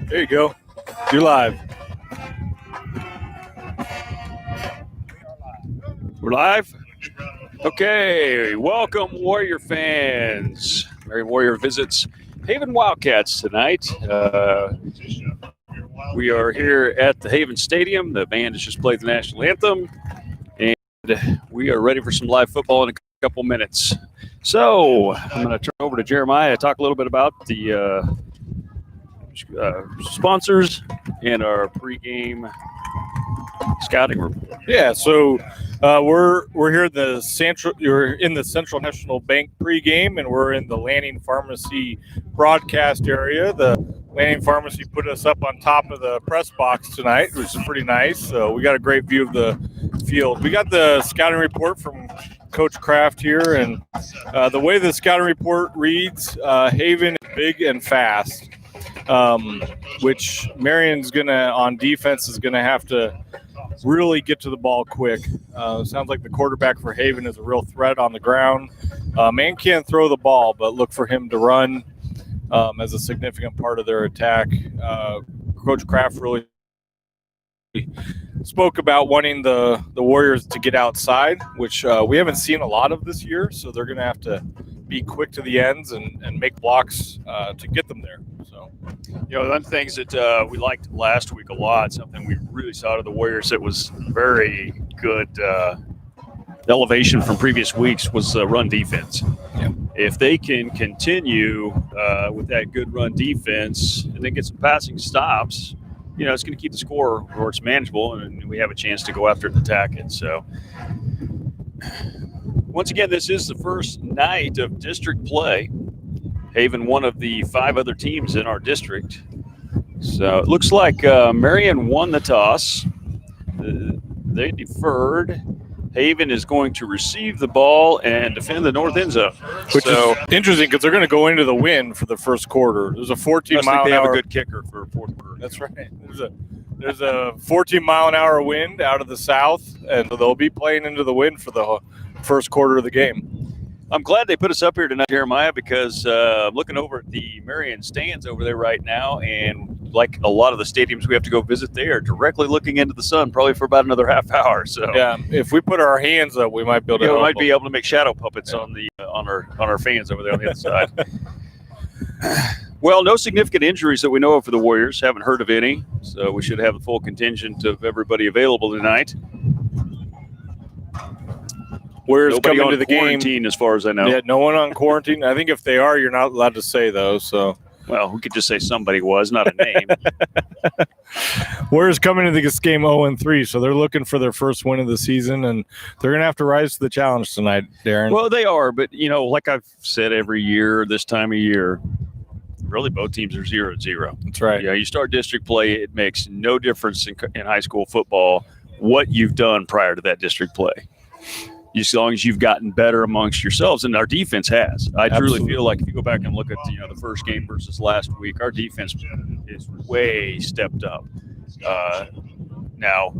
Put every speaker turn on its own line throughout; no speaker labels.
There you go. You're live.
We're live? Okay. Welcome, Warrior fans. Marion Warrior visits Haven Wildcats tonight. We are here at the Haven Stadium. The band has just played the national anthem, and we are ready for some live football in a couple minutes. So I'm going to turn over to Jeremiah to talk a little bit about the sponsors and our pregame scouting report.
Yeah, so we're here at the Central. You're in the Central National Bank pregame, and we're in the Lanning Pharmacy broadcast area. The Lanning Pharmacy put us up on top of the press box tonight, which is pretty nice. So we got a great view of the field. We got the scouting report from Coach Kraft here, and the way the scouting report reads, Haven is big and fast, which Marion's on defense is gonna have to really get to the ball quick. Sounds like the quarterback for Haven is a real threat on the ground. Man can't throw the ball, but look for him to run as a significant part of their attack. Coach Kraft really spoke about wanting the Warriors to get outside, which we haven't seen a lot of this year, so they're going to have to be quick to the ends and make blocks to get them there. So,
one of the things that we liked last week a lot, something we really saw to the Warriors that was very good elevation from previous weeks, was run defense.
Yeah.
If they can continue with that good run defense and then get some passing stops, it's going to keep the score where it's manageable, and we have a chance to go after it and attack it. So, once again, this is the first night of district play. Haven, one of the 5 other teams in our district. So it looks like Marion won the toss. They deferred. Haven is going to receive the ball and defend the north end zone.
Which is interesting because they're going to go into the wind for the first quarter. There's a 14-mile-an-hour.
They have a good kicker for fourth quarter.
That's right. There's a 14-mile-an-hour wind out of the south, and they'll be playing into the wind for the first quarter of the game.
I'm glad they put us up here tonight, Jeremiah, because I'm looking over at the Marion stands over there right now, and like a lot of the stadiums we have to go visit, they are directly looking into the sun, probably for about another half hour. So
yeah, if we put our hands up, we might be able to.
We might be able to make shadow puppets on our fans over there on the other side. Well, no significant injuries that we know of for the Warriors. Haven't heard of any, so we should have the full contingent of everybody available tonight.
Warriors
Nobody
coming
on
to the
quarantine,
game,
as far as I know.
Yeah, no one on quarantine. I think if they are, you're not allowed to say those. So,
well, we could just say somebody was, not a name.
Warriors coming to this game 0-3, so they're looking for their first win of the season, and they're going to have to rise to the challenge tonight, Darren.
Well, they are, but like I've said every year, this time of year, really both teams are 0-0.
That's right.
Yeah, you start district play, it makes no difference in high school football what you've done prior to that district play. As long as you've gotten better amongst yourselves, and our defense has. I truly feel like if you go back and look at the first game versus last week, our defense is way stepped up. Now,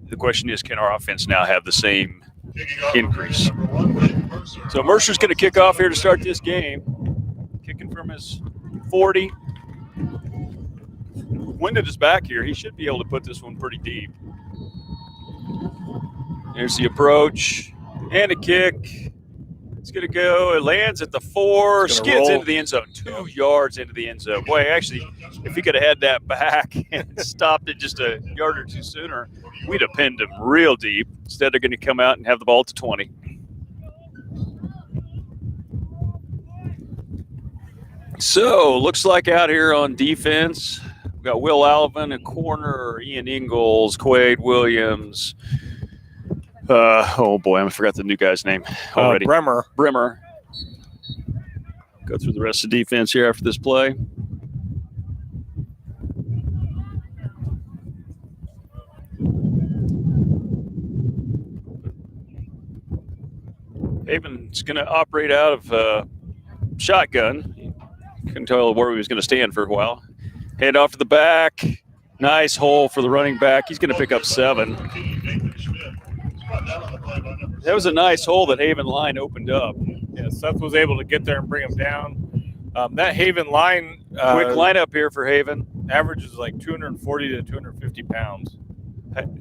the question is, can our offense now have the same increase? So Mercer's going to kick off here to start this game, kicking from his 40. Winded is back here. He should be able to put this one pretty deep. There's the approach. And a kick. It's going to go. It lands at the 4. Skids into the end zone. 2 yards into the end zone. Boy, actually, if he could have had that back and stopped it just a yard or two sooner, we'd have pinned him real deep. Instead, they're going to come out and have the ball at the 20. So, looks like out here on defense, we've got Will Alvin, a corner, Ian Ingalls, Quaid Williams. Oh boy, I forgot the new guy's name already.
Bremer.
Go through the rest of the defense here after this play. Haven's going to operate out of shotgun. Couldn't tell where he was going to stand for a while. Hand off to the back. Nice hole for the running back. He's going to pick up 7. That was a nice hole that Haven line opened up.
Yeah, Seth was able to get there and bring him down. That Haven line,
Quick lineup here for Haven.
averages like 240 to 250 pounds.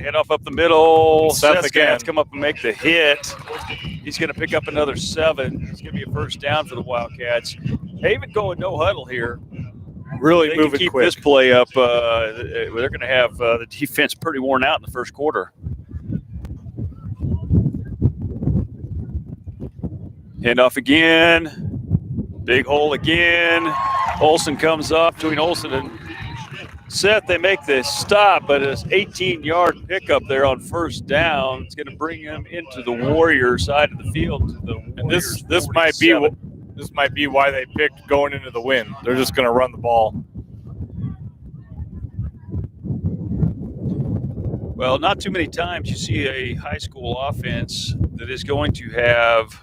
Head off up the middle.
Seth
Seth's going to have
again.
to come up and make the hit. He's going to pick up another 7. It's going to be a first down for the Wildcats. Haven going no huddle here.
Really
They
moving
can keep
quick.
this play up. They're going to have the defense pretty worn out in the first quarter. Handoff again. Big hole again. Olsen comes off between Olsen and Seth. They make the stop, but it's 18-yard pickup there on first down. It's going to bring him into the Warrior side of the field. To the
And
Warriors
this might be why they picked going into the wind. They're just going to run the ball.
Well, not too many times you see a high school offense that is going to have.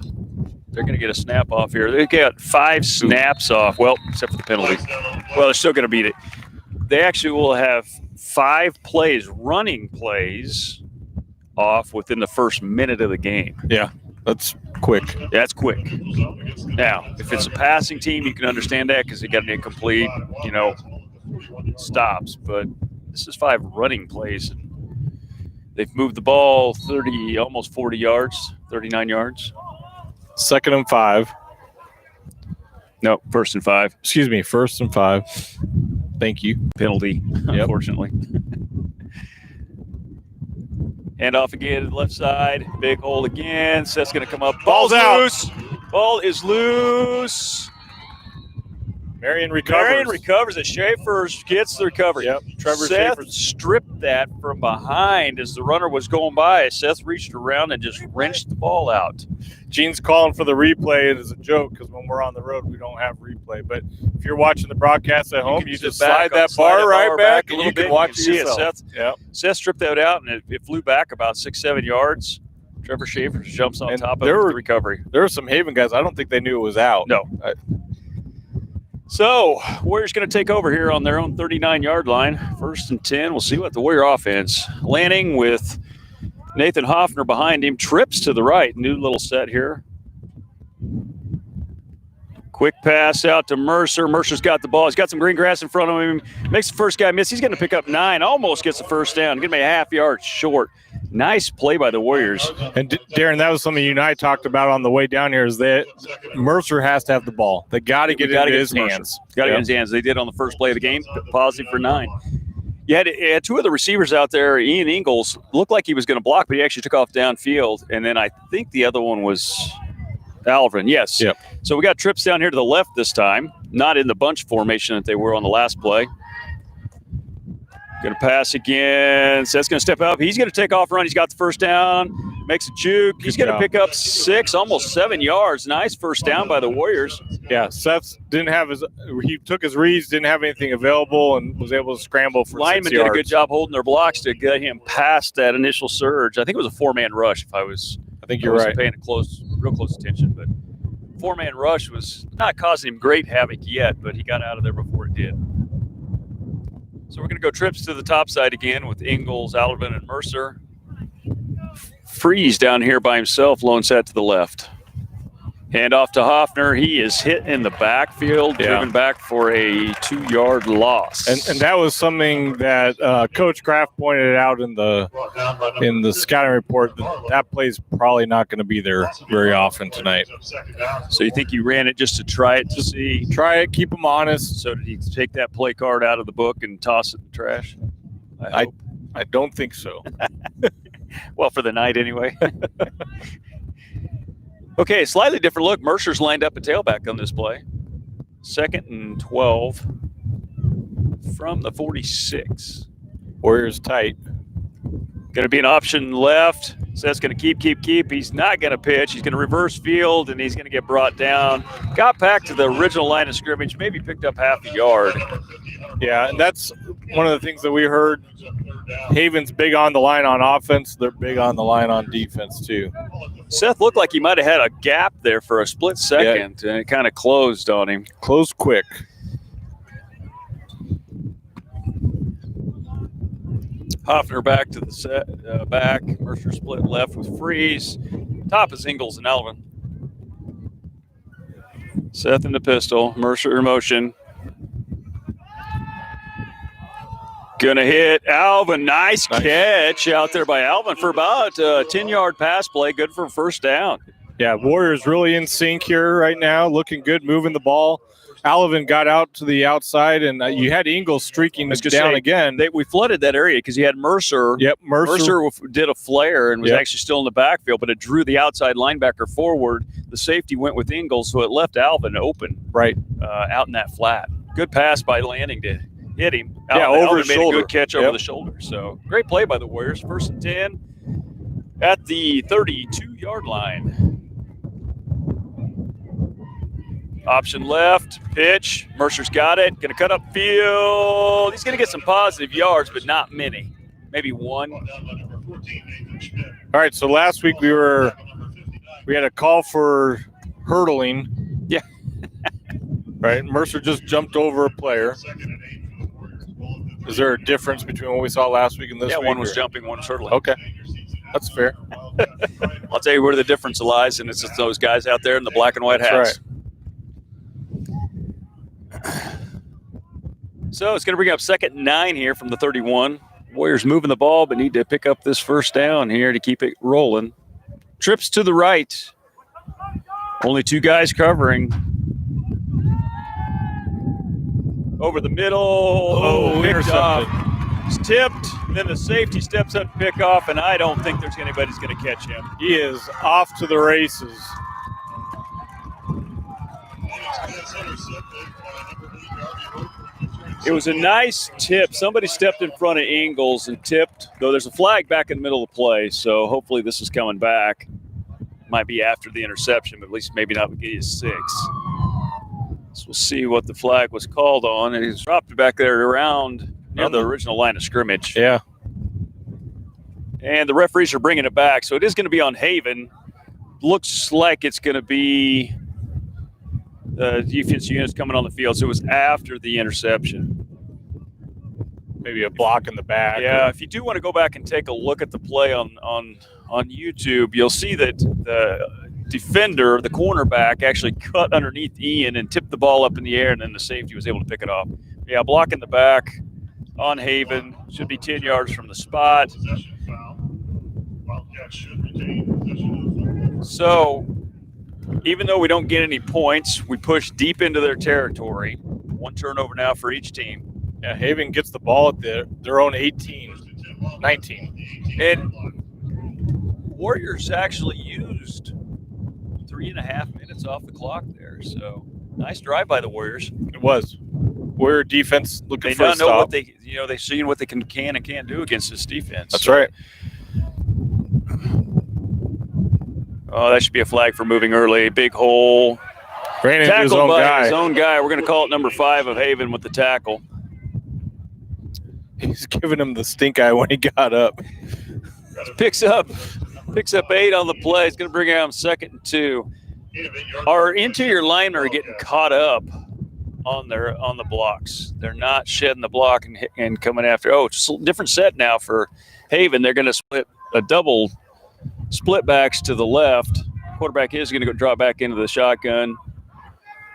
They're going to get a snap off here. They got 5 snaps off. Well, except for the penalty. Well, they're still going to beat it. They actually will have 5 plays, running plays, off within the first minute of the game.
Yeah, that's quick.
That's quick. Now, if it's a passing team, you can understand that because they got an incomplete, stops. But this is 5 running plays. They've moved the ball 30, almost 40 yards, 39 yards.
2nd and 5.
No, 1st and 5.
Excuse me, 1st and 5. Thank you.
Penalty, unfortunately. Hand off again to the left side. Big hole again. Seth's going to come up.
Ball's out.
Loose. Ball is loose.
Marion recovers.
It. Schaefer gets the recovery.
Yep. Trevor
Seth
Schaefer.
stripped that from behind as the runner was going by. Seth reached around and just wrenched the ball out.
Gene's calling for the replay. It is a joke because when we're on the road, we don't have replay. But if you're watching the broadcast at home, you just slide that bar right back and you can watch it yourself.
Seth stripped that out, and it flew back about 6-7 yards. Trevor Schaefer jumps on top of the recovery.
There were some Haven guys. I don't think they knew it was out.
No. So, Warriors going to take over here on their own 39-yard line. 1st and 10. We'll see what the Warrior offense. Lanning with Nathan Hoffner behind him. Trips to the right. New little set here. Quick pass out to Mercer. Mercer's got the ball. He's got some green grass in front of him. Makes the first guy miss. He's going to pick up 9. Almost gets the first down. Going to be a half yard short. Nice play by the Warriors.
And Darren, that was something you and I talked about on the way down here, is that Mercer has to have the ball. They got to get it into his hands.
Got to get in his hands. They did on the first play of the game. Positive for 9. You had 2 of the receivers out there. Ian Ingalls looked like he was going to block, but he actually took off downfield. And then I think the other one was Alvin. Yes.
Yep.
So we got trips down here to the left this time, not in the bunch formation that they were on the last play. Going to pass again. Seth's going to step up. He's going to take off run. He's got the first down. Makes a juke. He's going to pick up 6, almost 7 yards. Nice first down by the Warriors.
Yeah, Seth didn't have he took his reads, didn't have anything available, and was able to scramble for 6 yards.
Linemen did a good job holding their blocks to get him past that initial surge. I think it was a 4-man rush if I think you're right. Paying real close attention, but 4-man rush was not causing him great havoc yet, but he got out of there before it did. So we're going to go trips to the top side again with Ingalls, Alvin, and Mercer. Freeze down here by himself, lone set to the left. Hand off to Hoffner. He is hit in the backfield, driven back for a 2-yard loss.
And that was something that Coach Kraft pointed out in the scouting report, that play's probably not going to be there very often tonight.
So you think you ran it just to try it to see?
Try it, keep them honest.
So did he take that play card out of the book and toss it in the trash?
I don't think so.
Well, for the night anyway. Okay, slightly different look. Mercer's lined up a tailback on this play. 2nd and 12 from the 46.
Warriors tight.
Going to be an option left. Seth's going to keep. He's not going to pitch. He's going to reverse field, and he's going to get brought down. Got back to the original line of scrimmage, maybe picked up half a yard.
Yeah, and that's one of the things that we heard. Haven's big on the line on offense. They're big on the line on defense, too.
Seth looked like he might have had a gap there for a split second, and it kind of closed on him.
Closed quick.
Hoffner back to the back. Mercer split left with Freeze. Top is Ingalls and Alvin. Seth in the pistol. Mercer in motion. Gonna hit Alvin. Nice catch out there by Alvin for about a 10-yard pass play. Good for first down.
Yeah, Warriors really in sync here right now. Looking good, moving the ball. Alvin got out to the outside, and you had Ingles streaking down again.
We flooded that area because you had Mercer.
Yep,
Mercer did a flare and was actually still in the backfield, but it drew the outside linebacker forward. The safety went with Ingles, so it left Alvin open out in that flat. Good pass by Lanning to hit him.
Over
his shoulder. Made a good catch over the shoulder. So great play by the Warriors. 1st and 10 at the 32-yard line. Option left, pitch. Mercer's got it. Going to cut up field. He's going to get some positive yards, but not many. Maybe one.
All right, so last week we had a call for hurdling.
Yeah.
Right, Mercer just jumped over a player. Is there a difference between what we saw last week and this week?
Yeah, one was jumping, one was hurdling.
Okay, that's fair.
I'll tell you where the difference lies, and it's just those guys out there in the black and white hats.
Right.
So it's going to bring up 2nd and 9 here from the 31. Warriors moving the ball, but need to pick up this first down here to keep it rolling. Trips to the right. Only 2 guys covering. Over the middle. Picked off. It's tipped. Then the safety steps up to pick off, and I don't think there's anybody's going to catch him.
He is off to the races.
It was a nice tip. Somebody stepped in front of Ingles and tipped, though there's a flag back in the middle of the play, so hopefully this is coming back. Might be after the interception, but at least maybe not get you 6. So we'll see what the flag was called on. And he's dropped it back there around near the original line of scrimmage.
Yeah.
And the referees are bringing it back, so it is going to be on Haven. Looks like it's going to be defense units coming on the field, so it was after the interception.
Maybe a block in the back.
Yeah, if you do want to go back and take a look at the play on YouTube, you'll see that the defender, the cornerback, actually cut underneath Ian and tipped the ball up in the air, and then the safety was able to pick it off. Yeah, block in the back on Haven. Should be 10 yards from the spot. So even though we don't get any points, we push deep into their territory. 1 turnover now for each team.
Yeah, Haven gets the ball at their own 18, 19.
And Warriors actually used 3.5 minutes off the clock there. So nice drive by the Warriors.
It was. Warrior defense looking for a stop.
They know what they've seen what they can and can't do against this defense.
That's right.
Oh, that should be a flag for moving early. Big hole.
Ran into his own guy.
His own guy. We're going to call it number 5 of Haven with the tackle.
He's giving him the stink eye when he got up.
Picks up 8 on the play. It's going to bring out 2nd and 2. Our interior linemen are getting caught up on the blocks. They're not shedding the block and coming after. Oh, it's a different set now for Haven. They're going to split a double split backs to the left. Quarterback is going to go drop back into the shotgun.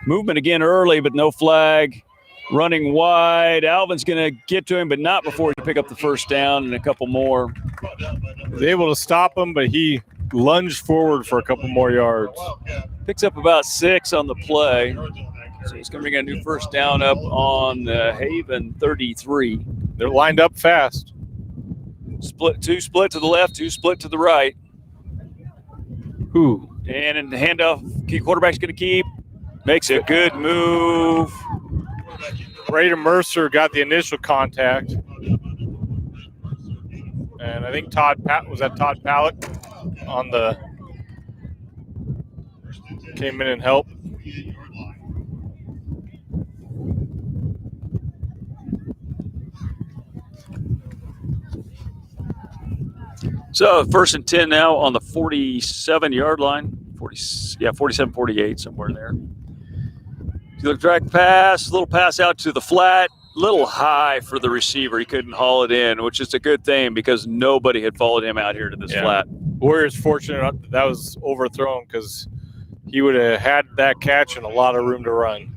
Movement again early, but no flag. Running wide. Alvin's going to get to him, but not before he pick up the first down and a couple more.
Was able to stop him, but he lunged forward for a couple more yards.
Picks up about 6 on the play. So he's going to bring a new first down up on the Haven 33.
They're lined up fast.
Two split to the left, 2 split to the right.
Ooh.
And in the handoff, quarterback's going to keep. Makes a good move.
Braden Mercer got the initial contact. And I think Todd Pallett on the came in and helped.
So 1st and 10 now on the 47-yard line. 47, 48, somewhere there. You look drag pass, little pass out to the flat, little high for the receiver. He couldn't haul it in, which is a good thing because nobody had followed him out here to this flat.
Warriors fortunate that was overthrown because he would have had that catch and a lot of room to run.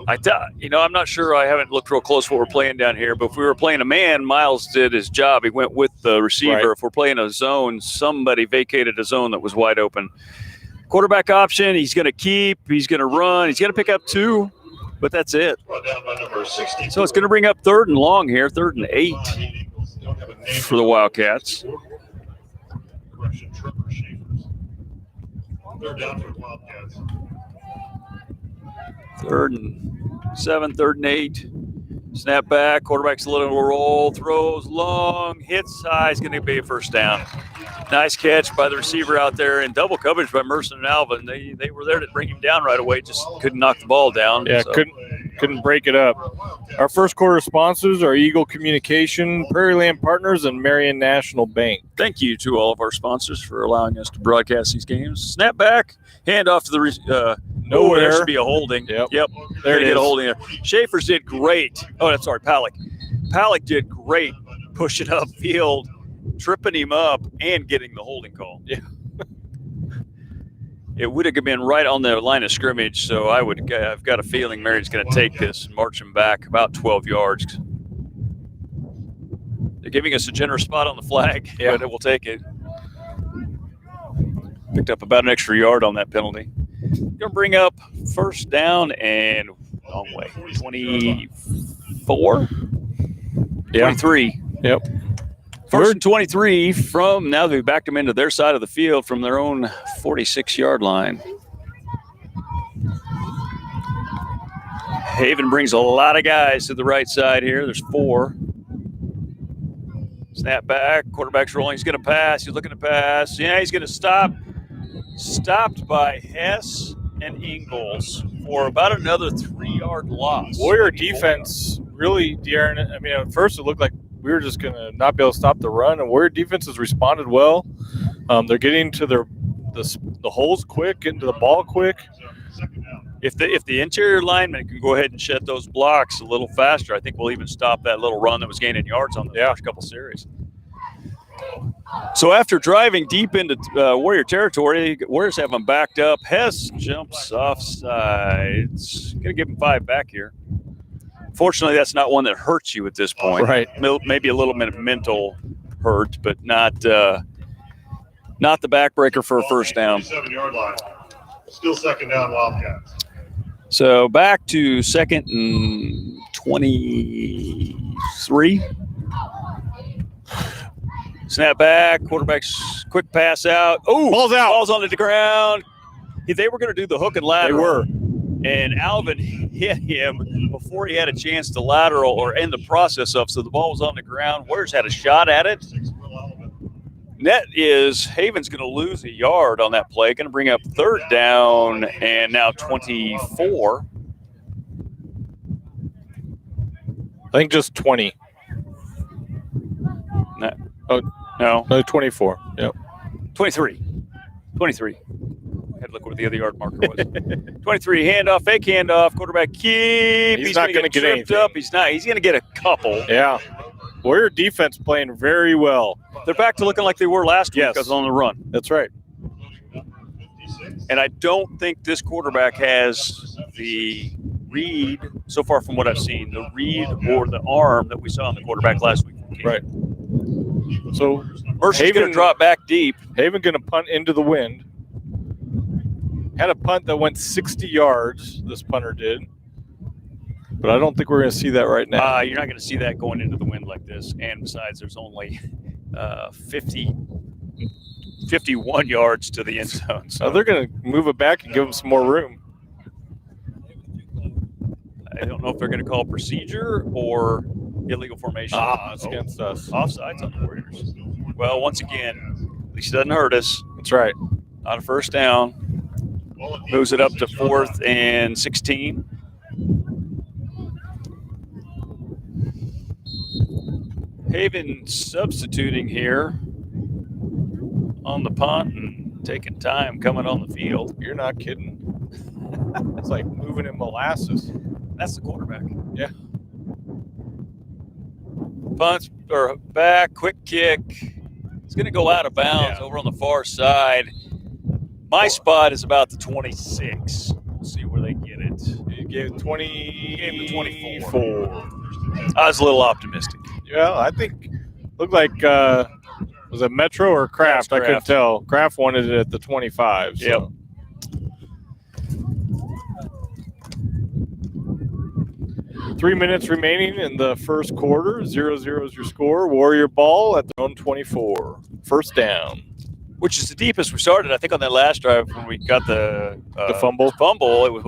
I'm not sure. I haven't looked real close what we're playing down here, but if we were playing a man, Miles did his job. He went with the receiver.
Right.
If we're playing a zone, somebody vacated a zone that was wide open. Quarterback option, he's going to keep, he's going to run, he's going to pick up 2, but that's it. So it's going to bring up 3rd and long here, 3rd and 8 for the Wildcats. Third and 7, 3rd and 8. Snap back, quarterback's a little roll, throws long, hits high, is going to be a first down. Nice catch by the receiver out there in double coverage by Mercer and Alvin. They were there to bring him down right away, just couldn't knock the ball down.
Yeah,
so.
couldn't break it up. Our first quarter sponsors are Eagle Communication, Prairie Land Partners, and Marion National Bank.
Thank you to all of our sponsors for allowing us to broadcast these games. Snap back, hand off to the
nowhere.
There should be a holding. Yep.
There it is.
Get a holding there. Schaefer's did great. Oh, that's sorry, Palick. Palick did great pushing upfield, tripping him up, and getting the holding call.
Yeah.
It would have been right on the line of scrimmage, so I've got a feeling Marion's going to take this and march him back about 12 yards. They're giving us a generous spot on the flag, but we'll take it. Picked up about an extra yard on that penalty. Going to bring up first down and long way, 24? 23.
Yep.
First and 23 from, now they've backed them into their side of the field from their own 46-yard line. Haven brings a lot of guys to the right side here. There's 4. Snap back, quarterback's rolling. He's going to pass. He's looking to pass. Yeah, he's going to stop. Stopped by Hess and Ingalls for about another 3-yard loss.
Warrior defense really, De'Aaron, I mean, at first it looked like we were just going to not be able to stop the run, and Warrior defense has responded well. They're getting to the holes quick, getting to the ball quick.
If the interior lineman can go ahead and shed those blocks a little faster, I think we'll even stop that little run that was gaining yards on the first couple series. So after driving deep into Warrior territory, Warriors have them backed up. Hess jumps off sides. Going to give him 5 back here. Fortunately, that's not one that hurts you at this point.
Right.
Maybe a little bit of mental hurt, but not the backbreaker for a first down.
7-yard line. Still second down, Wildcats.
So back to 2nd and 23. Snap back, quarterback's quick pass out. Oh,
ball's out.
Ball's on the ground. They were going to do the hook and lateral.
They were.
And Alvin hit him before he had a chance to lateral or end the process of, so the ball was on the ground. Warriors had a shot at it. Net is Haven's going to lose a yard on that play. Going to bring up 3rd down and now 24.
I think just 20.
No,
24. Yep.
23. I had to look where the other yard marker was. 23, handoff, fake handoff, quarterback keep.
He's not going to get
tripped
anything.
up. He's not. He's going to get a couple.
Yeah. Warrior defense playing very well.
They're back to looking like they were last week because on the run.
That's right.
And I don't think this quarterback has the read, so far from what I've seen, the read or the arm that we saw on the quarterback last week.
Right. So
Mercer's going to drop back deep.
Haven going to punt into the wind. Had a punt that went 60 yards, this punter did. But I don't think we're going to see that right now.
You're not going to see that going into the wind like this. And besides, there's only 51 yards to the end zone. So
they're going to move it back and give them some more room.
I don't know if they're going to call procedure or illegal formation.
It's against us.
Offsides on the Warriors. Well, once again, at least it doesn't hurt us.
That's right.
On a first down. Moves it up to 4th and 16. Haven substituting here on the punt and taking time coming on the field.
You're not kidding. It's like moving in molasses.
That's the quarterback.
Yeah.
Punts or back, quick kick. It's going to go out of bounds over on the far side. My spot is about the 26. We'll see where they get it.
You gave 24.
I was a little optimistic.
Yeah, I think looked like was it Metro or Kraft? I couldn't tell. Kraft wanted it at the 25. So.
Yep.
Three minutes remaining in the first quarter. 0-0 is your score. Warrior ball at their own 24. First down.
Which is the deepest we started. I think on that last drive when we got the
fumble.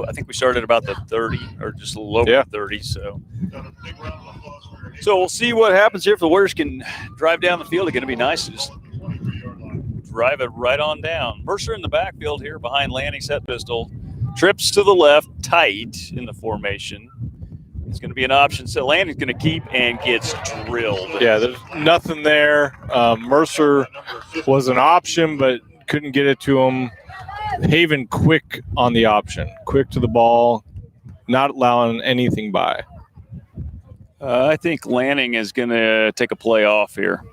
I think we started about the 30 or just a little over 30. So we'll see what happens here. If the Warriors can drive down the field, it's going to be nice to just drive it right on down. Mercer in the backfield here behind Lanning, set pistol. Trips to the left, tight in the formation. It's going to be an option. So Landon's going to keep and gets drilled.
Yeah, there's nothing there. Mercer was an option, but couldn't get it to him. Haven quick on the option. Quick to the ball, not allowing anything by.
I think Lanning is going to take a play off here.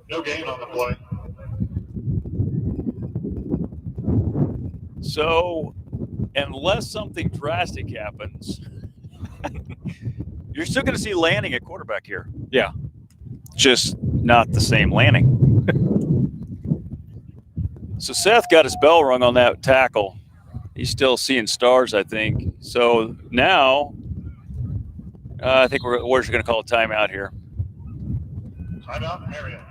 No gain on the play.
So, unless something drastic happens, you're still going to see Lanning at quarterback here.
Yeah.
Just not the same Lanning. So Seth got his bell rung on that tackle. He's still seeing stars, I think. So now I think we're going to call a timeout here.
Timeout, Marion.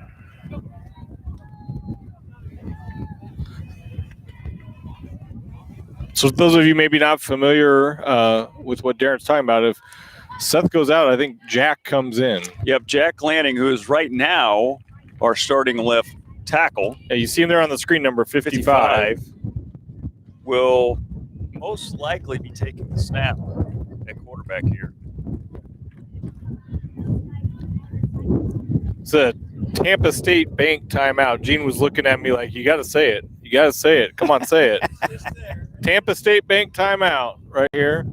So those of you maybe not familiar with what Darren's talking about, if Seth goes out, I think Jack comes in.
Yep, Jack Lanning, who is right now our starting left tackle.
Yeah, you see him there on the screen, number 55.
Will most likely be taking the snap at quarterback here.
It's a Tampa State Bank timeout. Gene was looking at me like, you got to say it. You got to say it. Come on, say it. Tampa State Bank timeout right here.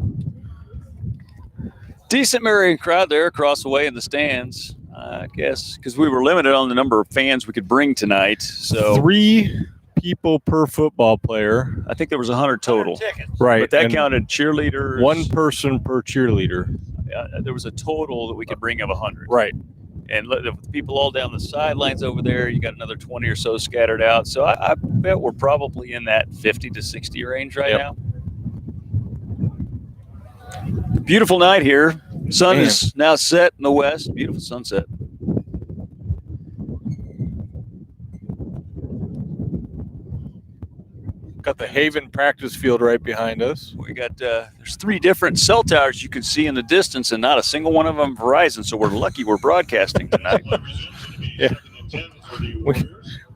Decent Marion crowd there across the way in the stands, I guess, because we were limited on the number of fans we could bring tonight. So
3 people per football player.
I think there was 100 total.
Right.
But that counted cheerleaders.
1 person per cheerleader.
There was a total that we could bring of 100.
Right.
And the people all down the sidelines over there, you got another 20 or so scattered out. So I bet we're probably in that 50 to 60 range right now. Beautiful night here. Sun is now set in the west. Beautiful sunset.
Got the Haven practice field right behind us.
We got there's 3 different cell towers you can see in the distance, and not a single one of them Verizon. So we're lucky we're broadcasting tonight.
Yeah,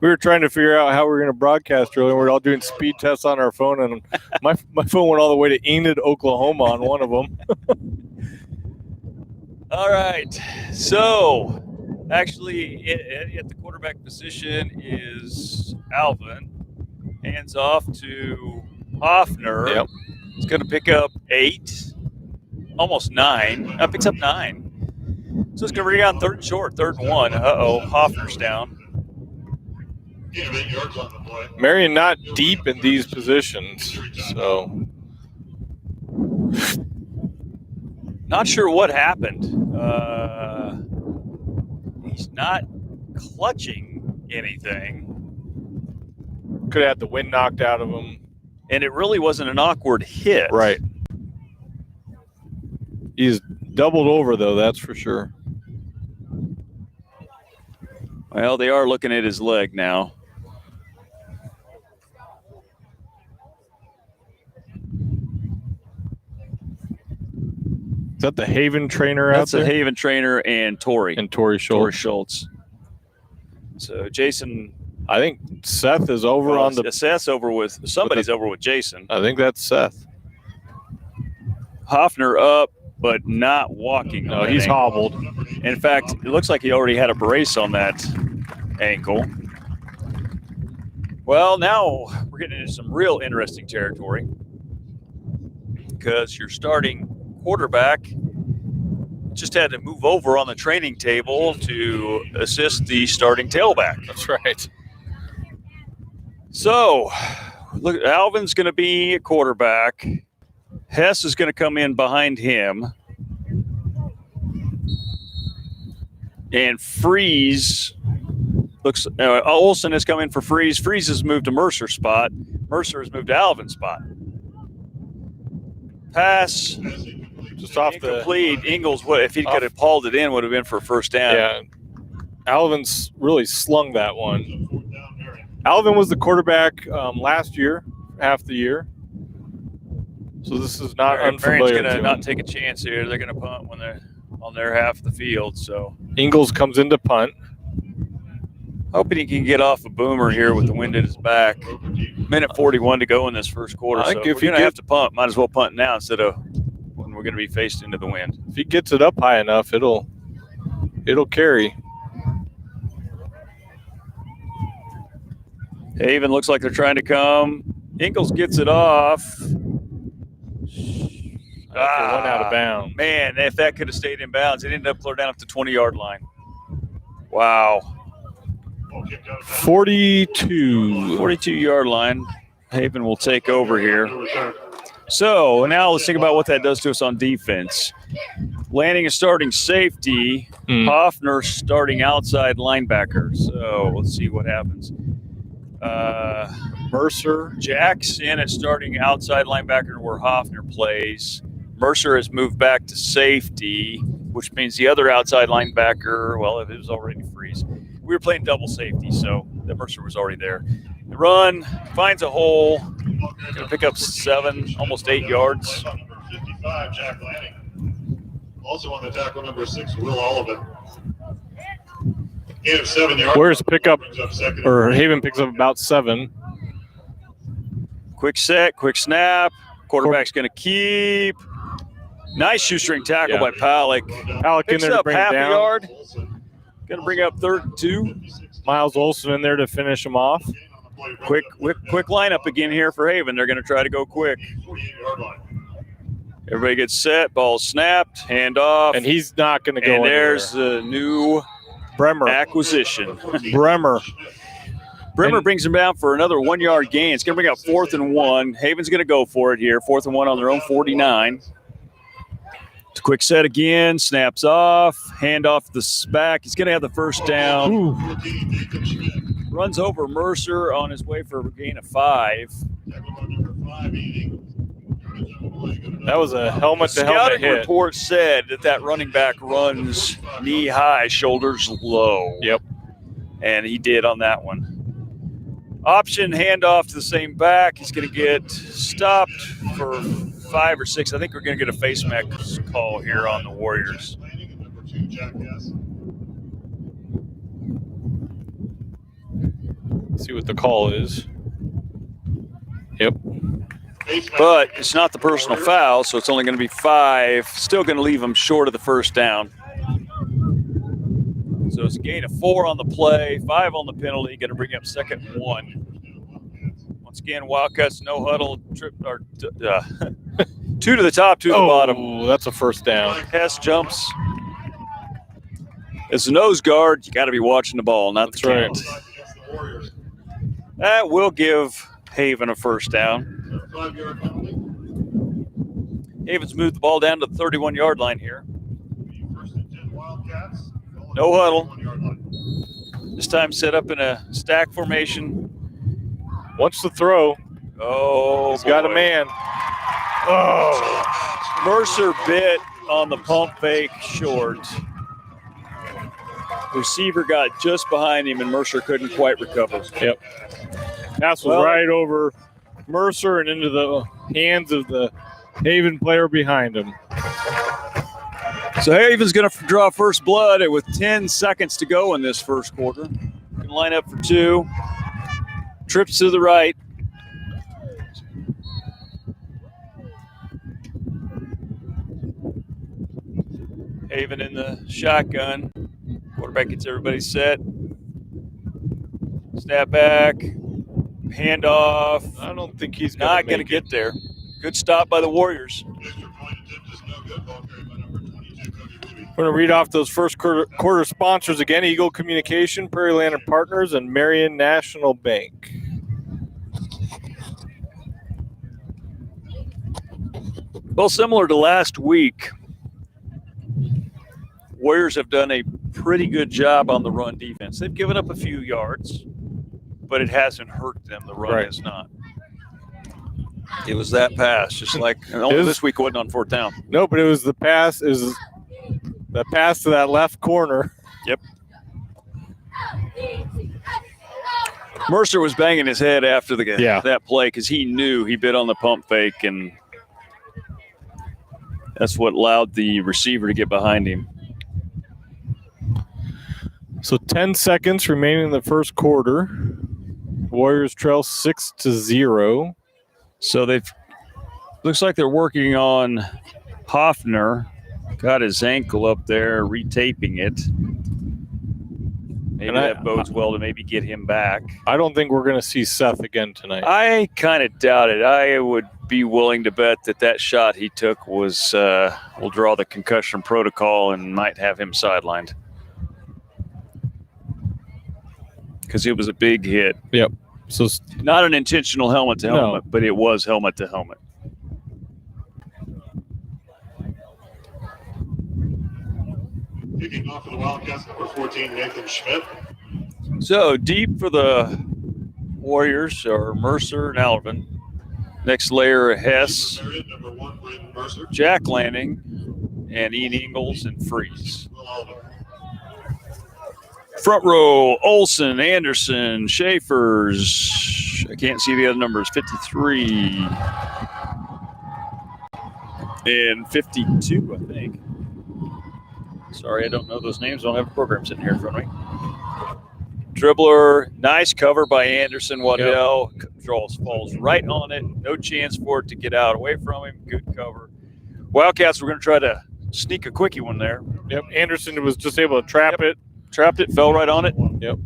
we were trying to figure out how we were going to broadcast earlier. We're all doing speed tests on our phone, and my phone went all the way to Enid, Oklahoma, on one of them.
All right, so actually at the quarterback position is Alvin. Hands off to Hoffner.
Yep.
He's going to pick up 8, almost 9. Picks up 9. So it's going to bring out 3rd and short, 3rd and 1. Uh-oh, Hoffner's down.
8 yards on the play.
Marion not deep in these positions, so.
Not sure what happened. He's not clutching anything.
Could have had the wind knocked out of him.
And it really wasn't an awkward hit.
Right. He's doubled over, though, that's for sure.
Well, they are looking at his leg now.
Is that the Haven trainer out there?
That's the Haven trainer and Tori.
And Tori Schultz.
Tori Schultz. So Jason...
I think Seth is over on the.
Seth's over with. Somebody's over with Jason.
I think that's Seth.
Hoffner up, but not walking.
No, he's hobbled.
In fact, it looks like he already had a brace on that ankle. Well, now we're getting into some real interesting territory because your starting quarterback just had to move over on the training table to assist the starting tailback.
That's right.
So, look, Alvin's going to be a quarterback. Hess is going to come in behind him. And Freeze looks. Olsen has come in for Freeze. Freeze has moved to Mercer's spot. Mercer has moved to Alvin's spot. Pass.
Just off
incomplete. Ingles, if he could have hauled it in, would have been for a first down.
Yeah. Alvin's really slung that one. Alvin was the quarterback last year, half the year. So this is not unfamiliar.
Marion's going to not take a chance here. They're going to punt when they're on their half of the field. So
Ingles comes into punt.
Hoping he can get off a boomer here with the wind at his back. Minute 41 to go in this first quarter. So if we're going to have to punt, might as well punt now instead of when we're going to be faced into the wind.
If he gets it up high enough, it'll carry.
Haven looks like they're trying to come. Ingles gets it off.
One out of bounds.
Man, if that could have stayed in bounds, it ended up clear down up to 20-yard line. Wow. 42-yard line. Haven will take over here. So now let's think about what that does to us on defense. Lanning is starting safety. Hoffner starting outside linebacker. So let's see what happens. Mercer, Jackson is starting outside linebacker where Hoffner plays. Mercer has moved back to safety, which means the other outside linebacker, well, it was already Freeze. We were playing double safety, so that Mercer was already there. The run finds a hole. Going to pick up 7, almost 8 yards.
Number 55, Jack Lanning. Also on the tackle, number 6, Will Oliver. Gain of 7 yards.
Where's pickup? Or Haven picks up about 7.
Quick set, quick snap. Quarterback's going to keep. Nice shoestring tackle by Palick.
Palick in there to bring
half
it down.
A yard. Going to bring up 2.
Miles Olsen in there to finish him off.
Quick lineup again here for Haven. They're going to try to go quick. Everybody gets set. Ball snapped. Hand off.
And he's not going to go.
And there's the new
Bremer
acquisition.
Bremer
brings him down for another 1-yard gain. It's going to bring up 4th and 1. Haven's going to go for it here. 4th and 1 on their own 49. It's a quick set again. Snaps off. Hand off the back. He's going to have the first down.
Ooh.
Runs over Mercer on his way for a gain of 5.
That was a helmet-to-helmet
Scouting
hit.
report said that running back runs knee-high, shoulders low.
Yep.
And he did on that one. Option handoff to the same back. He's going to get stopped for 5 or 6. I think we're going to get a face mask call here on the Warriors.
Let's see what the call is. Yep.
But it's not the personal foul, so it's only going to be 5. Still going to leave him short of the first down. So it's a gain of 4 on the play, 5 on the penalty. Going to bring up 2nd and 1. Once again, Wildcats no huddle, 2 to the top, 2 to the bottom.
Oh, that's a first down.
Hess jumps. As a nose guard, you got to be watching the ball, not the count. That will give Haven a first down. Haven's moved the ball down to the 31-yard line here. No huddle. This time set up in a stack formation.
Wants to throw.
Oh,
he's got a man.
Oh, Mercer bit on the pump fake short. Receiver got just behind him, and Mercer couldn't quite recover.
Yep. Pass was right over Mercer and into the hands of the Haven player behind him.
So Haven's going to draw first blood with 10 seconds to go in this first quarter. Going to line up for 2. Trips to the right. Haven in the shotgun. Quarterback gets everybody set. Snap back. Handoff.
I don't think he's
not going to get there. Good stop by the Warriors.
We're going to read off those first quarter sponsors again. Eagle Communication, Prairie Land and Partners, and Marion National Bank.
Well, similar to last week, Warriors have done a pretty good job on the run defense. They've given up a few yards, but it hasn't hurt them. The run has not. It was that pass, just like this week it wasn't on fourth down.
No, but it was the pass. It was the pass to that left corner.
Yep. Mercer was banging his head after that play because he knew he bit on the pump fake, and that's what allowed the receiver to get behind him.
So 10 seconds remaining in the first quarter. Warriors trail 6-0.
So looks like they're working on Hoffner. Got his ankle up there, retaping it. Maybe that bodes well to maybe get him back.
I don't think we're going to see Seth again tonight.
I kind of doubt it. I would be willing to bet that shot he took will draw the concussion protocol and might have him sidelined. Because it was a big hit.
Yep. So
not an intentional helmet to helmet, but it was helmet to helmet.
Kicking off for the Wildcats, number 14, Nathan Schmidt.
So deep for the Warriors are Mercer and Alvin. Next layer of Hess,
Number 1, Braden Mercer.
Jack Lanning, and Ian Ingalls and Freeze. Front row, Olson, Anderson, Schaefer's. I can't see the other numbers. 53 and 52, I think. Sorry, I don't know those names. I don't have a program sitting here in front of me. Dribbler, nice cover by Anderson. Waddell falls right on it. No chance for it to get out away from him. Good cover. Wildcats were going to try to sneak a quickie one there.
Yep, Anderson was just able to trap it.
Trapped it, fell right on it.
Yep.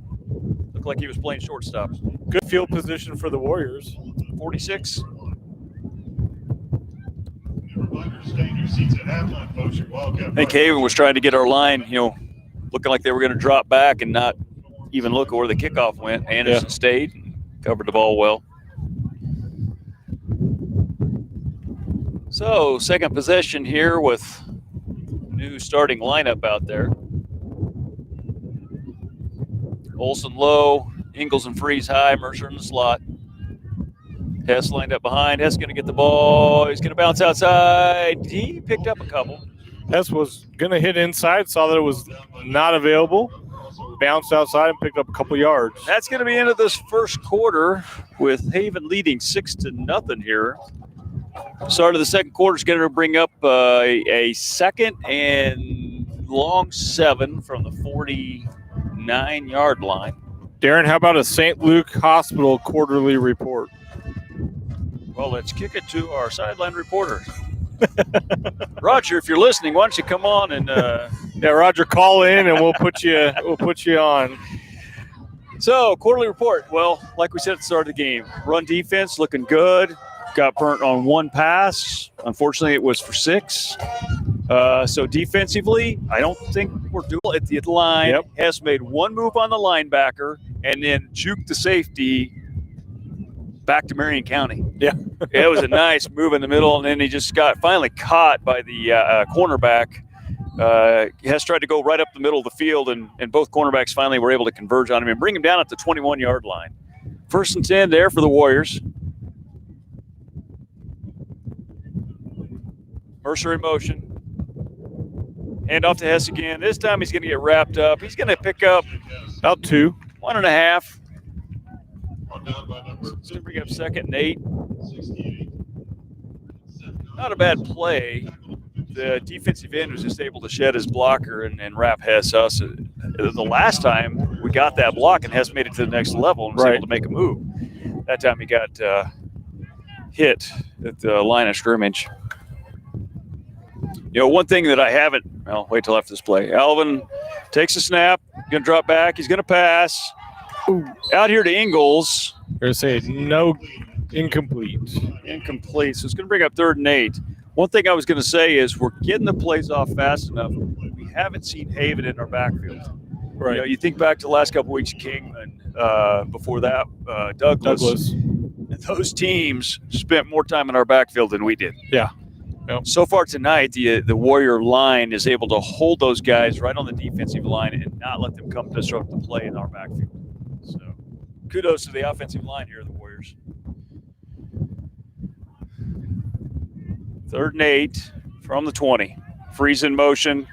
Looked like he was playing shortstop.
Good field position for the Warriors.
46. I think Haven was trying to get our line, looking like they were going to drop back and not even look at where the kickoff went. Anderson stayed and covered the ball well. So, second possession here with new starting lineup out there. Olson low, Ingalls and Freeze high, Mercer in the slot. Hess lined up behind. Hess going to get the ball. He's going to bounce outside. He picked up a couple.
Hess was going to hit inside, saw that it was not available, bounced outside and picked up a couple yards.
That's going to be into this first quarter with Haven leading 6-0 here. Start of the second quarter is going to bring up a second and long 7 from the 49-yard line.
Darren, how about a St. Luke Hospital quarterly report?
Well, let's kick it to our sideline reporter. Roger, if you're listening, why don't you come on and
Roger, call in and we'll put you on.
So, quarterly report. Well, like we said at the start of the game, run defense looking good. Got burnt on one pass. Unfortunately, it was for 6. So defensively, I don't think we're doing it at the line.
Yep.
Hess made one move on the linebacker and then juked the safety back to Marion County.
Yeah.
It was a nice move in the middle, and then he just got finally caught by the cornerback. Hess tried to go right up the middle of the field, and both cornerbacks finally were able to converge on him and bring him down at the 21-yard line. 1st and 10 there for the Warriors. Mercer in motion. Hand off to Hess again. This time he's going to get wrapped up. He's going to pick up
about 2.
1.5. It's going to bring up 2nd and 8. Not a bad play. The defensive end was just able to shed his blocker and wrap Hess us. The last time we got that block and Hess made it to the next level and was able to make a move. That time he got hit at the line of scrimmage. One thing that I haven't – well, wait till after this play. Alvin takes a snap, going to drop back. He's going to pass. Ooh. Out here to Ingalls.
They're going to say no, incomplete.
Incomplete. So it's going to bring up 3rd and 8. One thing I was going to say is we're getting the plays off fast enough. We haven't seen Haven in our backfield.
Right.
You think back to the last couple weeks, King, and before that, Douglas. Those teams spent more time in our backfield than we did.
Yeah. Yep.
So far tonight, the Warrior line is able to hold those guys right on the defensive line and not let them come disrupt the play in our backfield. So kudos to the offensive line here, the Warriors. 3rd and 8 from the 20. Freeze in motion.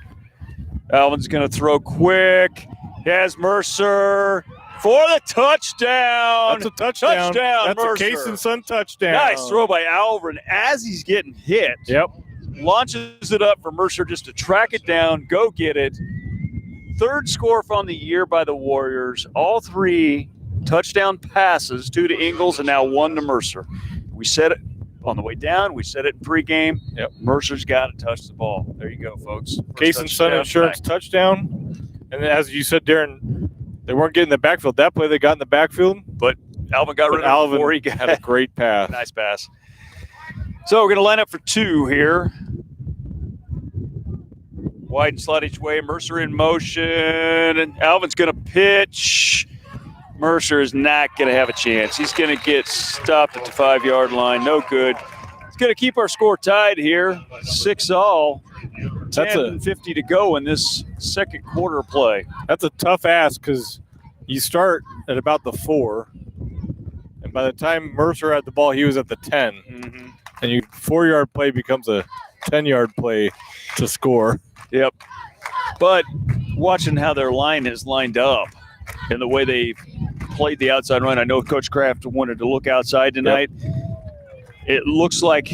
Alvin's going to throw quick. He has Mercer for the touchdown.
That's a touchdown. That's
Mercer.
a Case and Son touchdown.
Nice throw by Alvin as he's getting hit.
Yep.
Launches it up for Mercer just to track it down, go get it. 3rd score from the year by the Warriors. All 3 touchdown passes, 2 to Ingles and now 1 to Mercer. We said it on the way down. We said it in pregame.
Yep.
Mercer's got to touch the ball. There you go, folks.
Case and Son Insurance touchdown. And as you said, Darren, they weren't getting the backfield. That play they got in the backfield.
But Alvin got rid of it before he
had a great pass.
Nice pass. So we're going to line up for 2 here. Wide and slot each way. Mercer in motion. And Alvin's going to pitch. Mercer is not going to have a chance. He's going to get stopped at the 5-yard line. No good. It's going to keep our score tied here. 6-all. 10:50 to go in this second quarter play.
That's a tough ask because you start at about the 4. And by the time Mercer had the ball, he was at the 10.
Mm-hmm.
And your 4-yard play becomes a 10-yard play to score.
Yep. But watching how their line is lined up and the way they played the outside run, I know Coach Kraft wanted to look outside tonight. Yep. It looks like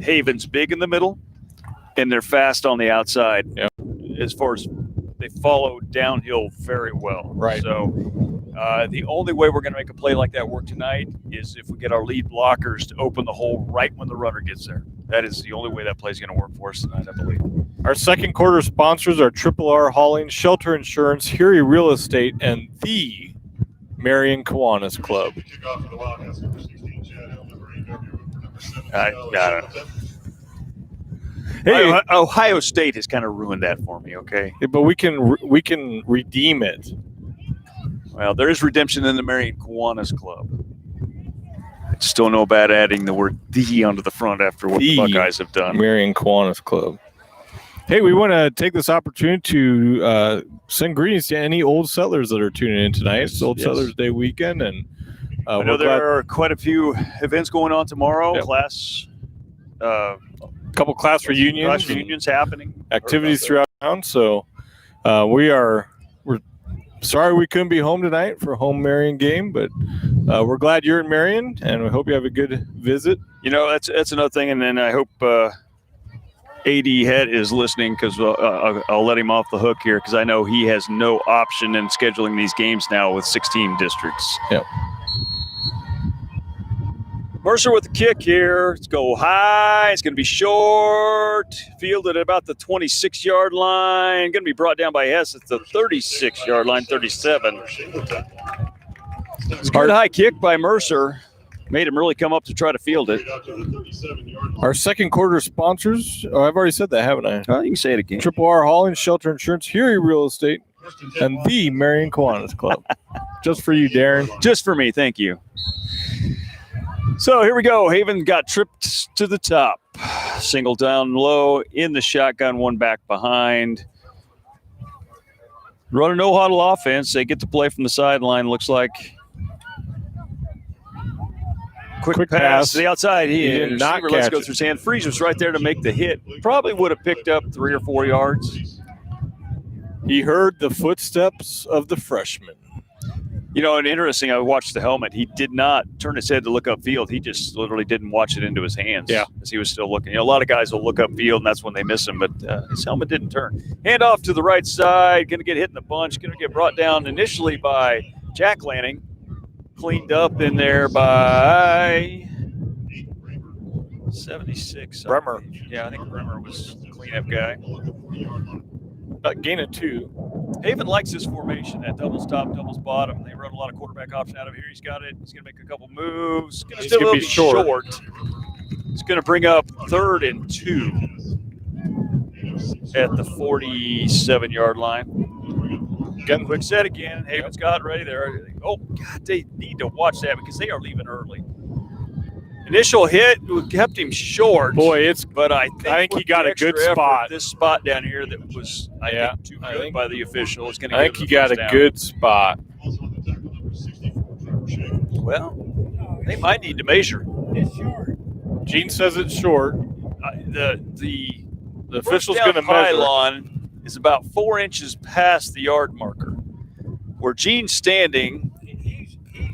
Haven's big in the middle and they're fast on the outside.
Yep.
As far as they follow downhill very well.
Right.
So the only way we're going to make a play like that work tonight is if we get our lead blockers to open the hole right when the runner gets there. That is the only way that play is going to work for us tonight, I believe.
Our second quarter sponsors are R Hauling, Shelter Insurance, Huey Real Estate, and the Marion Kiwanis Club.
I don't know. Hey, Ohio State has kind of ruined that for me, okay?
Yeah, but we can redeem it.
Well, there is redemption in the Marion Kiwanis Club. I just don't know about adding the word "the" onto the front after what the Buckeyes have done.
Marion Kiwanis Club. Hey, we want to take this opportunity to send greetings to any Old Settlers that are tuning in tonight. It's Old Settlers Day weekend, and
I know there are quite a few events going on tomorrow.
Yep.
Class,
couple class reunions.
Class reunions happening.
Activities throughout town. So we're sorry we couldn't be home tonight for a home Marion game, but we're glad you're in Marion, and we hope you have a good visit.
You know, that's another thing, and then I hope AD Head is listening because I'll let him off the hook here because I know he has no option in scheduling these games now with 16 districts.
Yep.
Mercer with the kick here. Let's go high. It's going to be short. Fielded at about the 26-yard line. Going to be brought down by Hess at the 36-yard line, 37. It's a good high kick by Mercer. Made him really come up to try to field it.
Our second quarter sponsors, I've already said that, haven't I?
Oh, you can say it again.
R Hauling, Shelter Insurance, Huey Real Estate, and the Marion Kiwanis Club. Just for you, Darren.
Just for me, thank you. So here we go. Haven got tripped to the top. Single down low in the shotgun, one back behind. Run a no-huddle offense. They get to play from the sideline, looks like. Quick pass to the outside. He did not catch it. Go through his hand. Freeze was right there to make the hit. Probably would have picked up 3 or 4 yards.
He heard the footsteps of the freshman.
You know, and interesting, I watched the helmet. He did not turn his head to look upfield. He just literally didn't watch it into his hands.
Yeah.
As he was still looking. You know, a lot of guys will look upfield, and that's when they miss him, but his helmet didn't turn. Hand off to the right side. Going to get hit in the bunch. Going to get brought down initially by Jack Lanning. Cleaned up in there by 76.
Bremer.
Yeah, I think Bremer was the cleanup guy.
Gain of 2.
Haven likes this formation, that doubles top, doubles bottom. They run a lot of quarterback option out of here. He's got it. He's going to make a couple moves.
He's going to be short.
It's going to bring up 3rd and 2 at the 47-yard line. Getting quick set again. Haven's got it ready there. Oh, God, they need to watch that because they are leaving early. And Initial hit kept him short.
Boy,
but I think
he got a good spot.
This spot down here that was, I think, too good by the official. It's going to.
I think he got a good spot.
Also on the tackle number 64, Trevor Shaker.
Well, they might need to measure.
It's short.
Gene says it's short.
The
official's going to measure.
Pylon is about 4 inches past the yard marker. Where Gene's standing.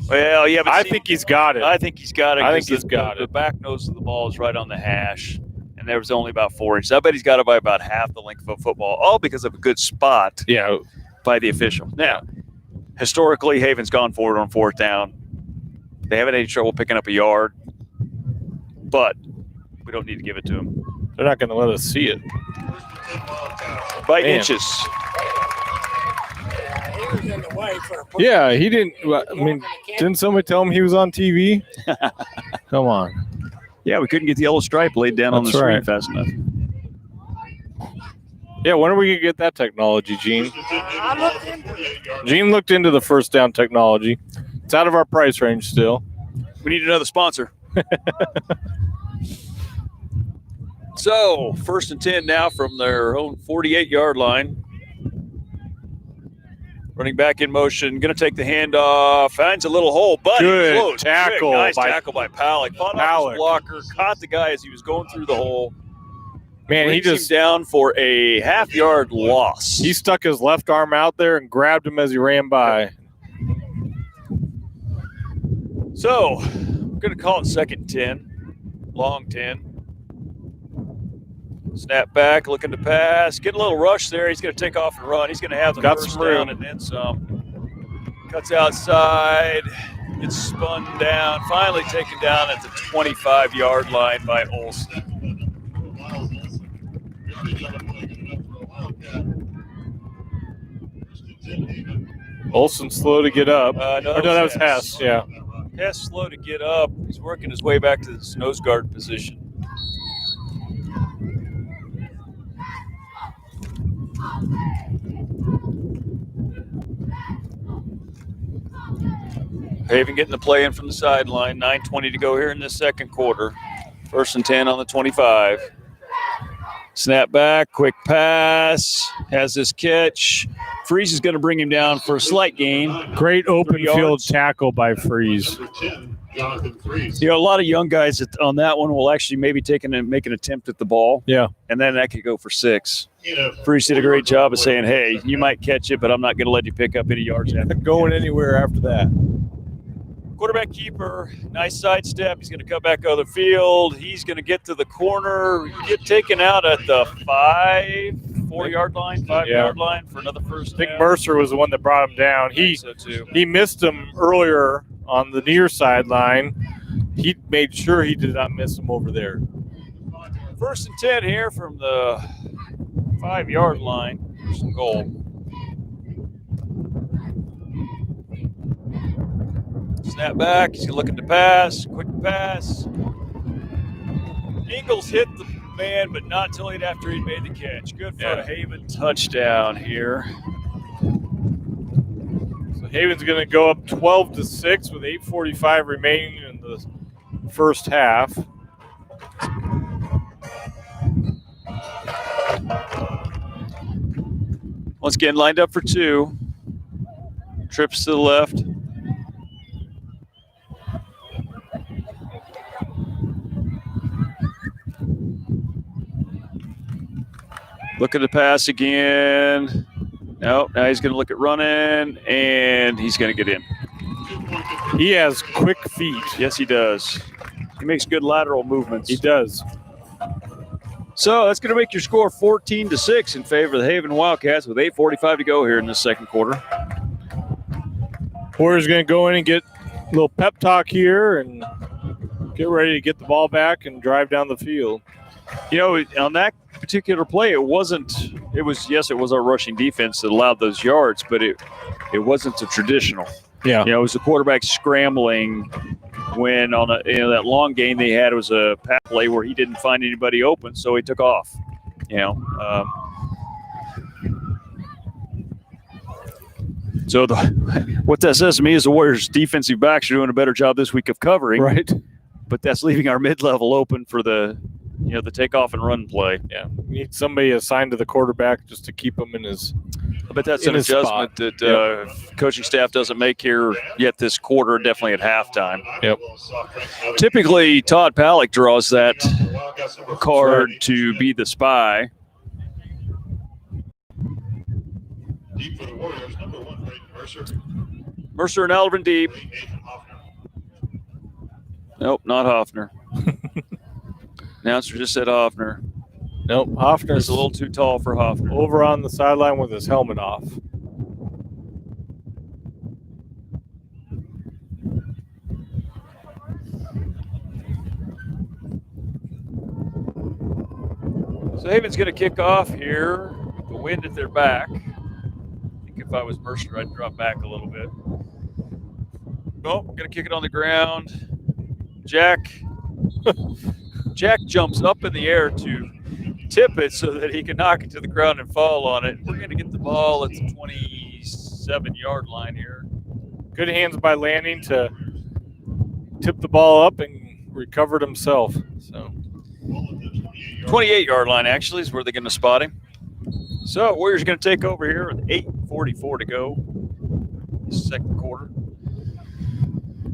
Well, yeah, but
I think he's got it.
I think he's got it.
I think he's got it.
The back nose of the ball is right on the hash, and there was only about 4 inches. I bet he's got it by about half the length of a football, all because of a good spot by the official. Now, historically, Haven's gone for it on 4th down. They haven't had any trouble picking up a yard, but we don't need to give it to them.
They're not going to let us see it.
By inches.
He was in the way for a push.
Yeah, he didn't. I mean, didn't somebody tell him he was on TV? Come on.
Yeah, we couldn't get the yellow stripe laid down on the
That's
screen
right.
fast enough.
Yeah, when are we going to get that technology, Gene?
I looked into it.
Gene looked into the 1st down technology. It's out of our price range still.
We need another sponsor. So, 1st and 10 now from their own 48-yard line. Running back in motion, going to take the handoff, finds a little hole, but
Good
close.
tackle.
Nice tackle by Palick. Fought off his blocker, caught the guy as he was going through the hole.
Man, he
Brings
just
him down for a half-yard loss.
he stuck his left arm out there and grabbed him as he ran by.
So, we're going to call it 2nd 10, long 10. Snap back, looking to pass. Get a little rush there. He's going to take off and run. He's going to have the
Got
first
some room.
down and then some. Cuts outside. Gets spun down. Finally taken down at the 25-yard line by Olsen.
Miles Olsen.
Olsen slow to get up.
No,
No, that was Hess. Yeah.
Hess slow to get up. He's working his way back to his nose guard position. Haven getting the play in from the sideline. 9:20 to go here in the 2nd quarter. 1st and 10 on the 25. Snap back, quick pass, has this catch. Freeze is going to bring him down for a slight gain.
Great open
3
field
yards.
tackle by Freeze.
Number 10, Jonathan Freeze.
You know, a lot of young guys on that one will actually maybe make an attempt at the ball.
Yeah.
And then that could go for 6. Freeze did a great job of saying, hey, you might catch it, but I'm not going to let you pick up any yards after.
Going anywhere after that.
Quarterback keeper, nice sidestep. He's going to cut back other field. He's going to get to the corner, get taken out at the 4-yard line, 5-yard line for another first
I think
down.
Mercer was the one that brought him down.
I think so too.
He missed him earlier on the near sideline. He made sure he did not miss him over there.
1st and 10 here from the 5-yard line. There's some goal. Snap back. He's looking to pass. Quick pass. Ingles hit the man, but not till after he'd made the catch. Good for a Haven touchdown here.
So Haven's going to go up 12-6 with 8:45 remaining in the first half.
Once again, lined up for 2. Trips to the left. Looking to pass again. Nope. Now he's going to look at running, and he's going to get in.
He has quick feet.
Yes, he does. He makes good lateral movements.
He does.
So that's going to make your score 14-6 in favor of the Haven Wildcats with 8:45 to go here in the 2nd quarter.
Warriors going to go in and get a little pep talk here and get ready to get the ball back and drive down the field.
You know, on that particular play, it was our rushing defense that allowed those yards, but it wasn't a traditional.
Yeah.
You know, it was the quarterback scrambling when on that long game they had, it was a pass play where he didn't find anybody open, so he took off. You know, so what that says to me is the Warriors' defensive backs are doing a better job this week of covering.
Right.
but that's leaving our mid-level open for the takeoff and run play.
Yeah, we need somebody assigned to the quarterback just to keep him in his.
I bet that's
in
an
his
adjustment
spot.
that coaching staff doesn't make here yet this quarter, definitely at halftime.
Yep.
Typically, Todd Palick draws that card to be the spy.
Deep for the Warriors, number 1, Braden Mercer.
Mercer and Alvin deep.
Nathan Hoffner.
Nope, not Hoffner. Announcer just said Hoffner.
Nope, Hoffner's
It's a little too tall for Hoffner.
over on the sideline with his helmet off.
So Haven's going to kick off here. The wind at their back. I think if I was Mercer, I'd drop back a little bit. Nope, going to kick it on the ground. Jack jumps up in the air to tip it so that he can knock it to the ground and fall on it. We're going to get the ball at the 27-yard line here.
Good hands by Lanning to tip the ball up and recovered himself. So
28-yard line, actually, is where they're going to spot him. So Warriors are going to take over here with 8:44 to go. Second quarter.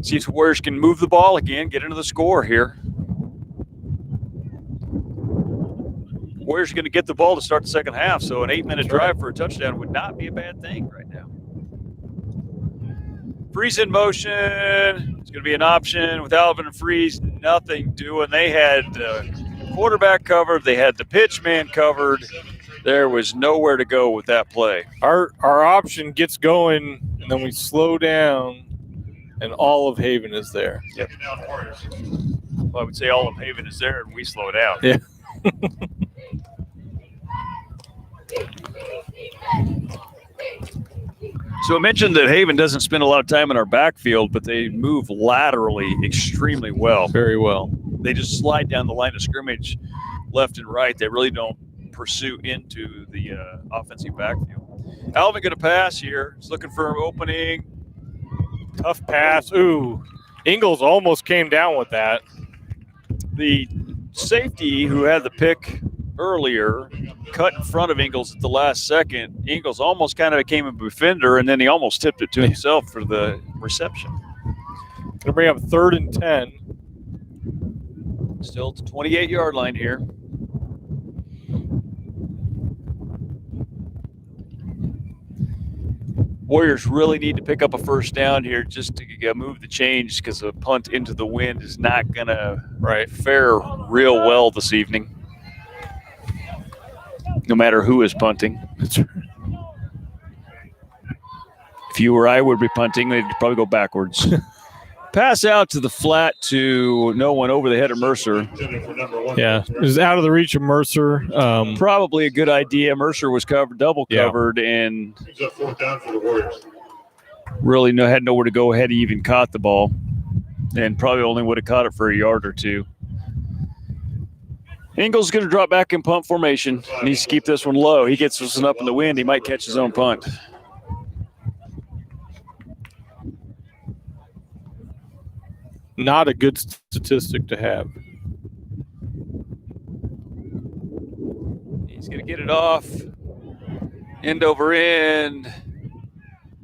See if the Warriors can move the ball again, get into the score here. Warriors are going to get the ball to start the second half, so an 8-minute drive for a touchdown would not be a bad thing right now. Freeze in motion. It's going to be an option with Alvin and Freeze. Nothing doing. They had the quarterback covered. They had the pitch man covered. There was nowhere to go with that play.
our option gets going, and then we slow down, and all of Haven is there.
Yep. Well, I would say all of Haven is there, and we slow down.
Yeah.
So I mentioned that Haven doesn't spend a lot of time in our backfield, but they move laterally extremely well.
Very well.
They just slide down the line of scrimmage left and right. They really don't pursue into the offensive backfield. Alvin going to pass here. He's looking for an opening.
Tough pass. Ooh. Ingles almost came down with that.
The safety who had the pick earlier cut in front of Ingles at the last second. Ingles almost kind of became a defender, and then he almost tipped it to himself for the reception.
Going to bring up 3rd and 10.
Still at the 28-yard line here. Warriors really need to pick up a first down here just to move the change, because a punt into the wind is not going to fare real well this evening, no matter who is punting. If you or I would be punting, they'd probably go backwards. Pass out to the flat to no one over the head of Mercer.
Yeah, it was out of the reach of Mercer.
Probably a good idea. Mercer was covered, double covered, and
It's a 4th down for the Warriors.
really had nowhere to go ahead. He even caught the ball, and probably only would have caught it for a yard or two. Ingles going to drop back in punt formation. Needs to keep this one low. He gets this one up in the wind. He might catch his own punt.
Not a good statistic to have.
He's going to get it off. End over end.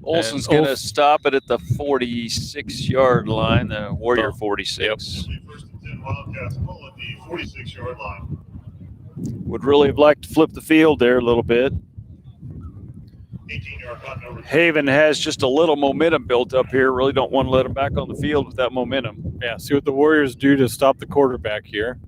Olsen's going to stop it at the 46-yard line, the Warrior 46.
Yep. 1st and 10 Wildcats ball at the 46-yard line.
Would really have liked to flip the field there a little bit.
18-yard punt over.
Haven has just a little momentum built up here. Really don't want to let them back on the field with that momentum.
Yeah, see what the Warriors do to stop the quarterback here.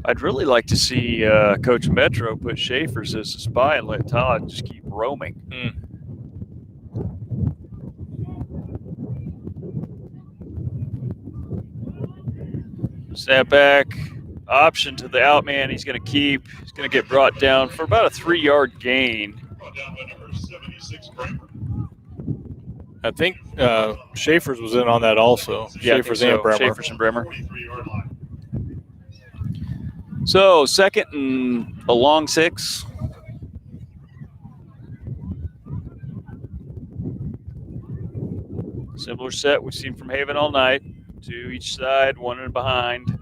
I'd really like to see Coach Metro put Schaefer's as a spy and let Todd just keep roaming. Snap back, option to the out man. He's going to keep. He's going to get brought down for about a 3-yard gain.
Brought down by number 76, Kramer.
I think Schaefer's was in on that also.
Yeah,
Schaefer's and Bremer.
Schaefer's and Bremer.
43-yard line.
So 2nd and a long 6. Similar set we've seen from Haven all night. 2 each side, 1 in behind.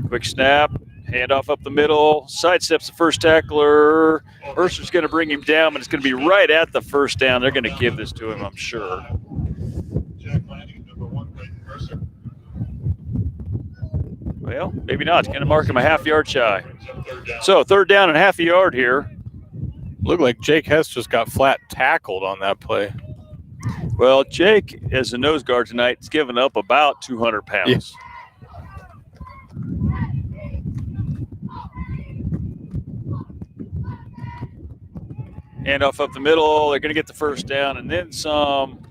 Quick snap, handoff up the middle. Sidesteps the first tackler. Mercer's going to bring him down, but it's going to be right at the first down. They're going to give this to him, I'm sure.
Jack Lanning, number 1, Clayton Mercer.
Well, maybe not. It's going to mark him a half-yard shy.
Third down.
So 3rd down and half a yard here.
Looked like Jake Hess just got flat tackled on that play.
Well, Jake, as a nose guard tonight, has given up about 200 pounds.
Yeah.
Handoff up the middle. They're going to get the first down and then some.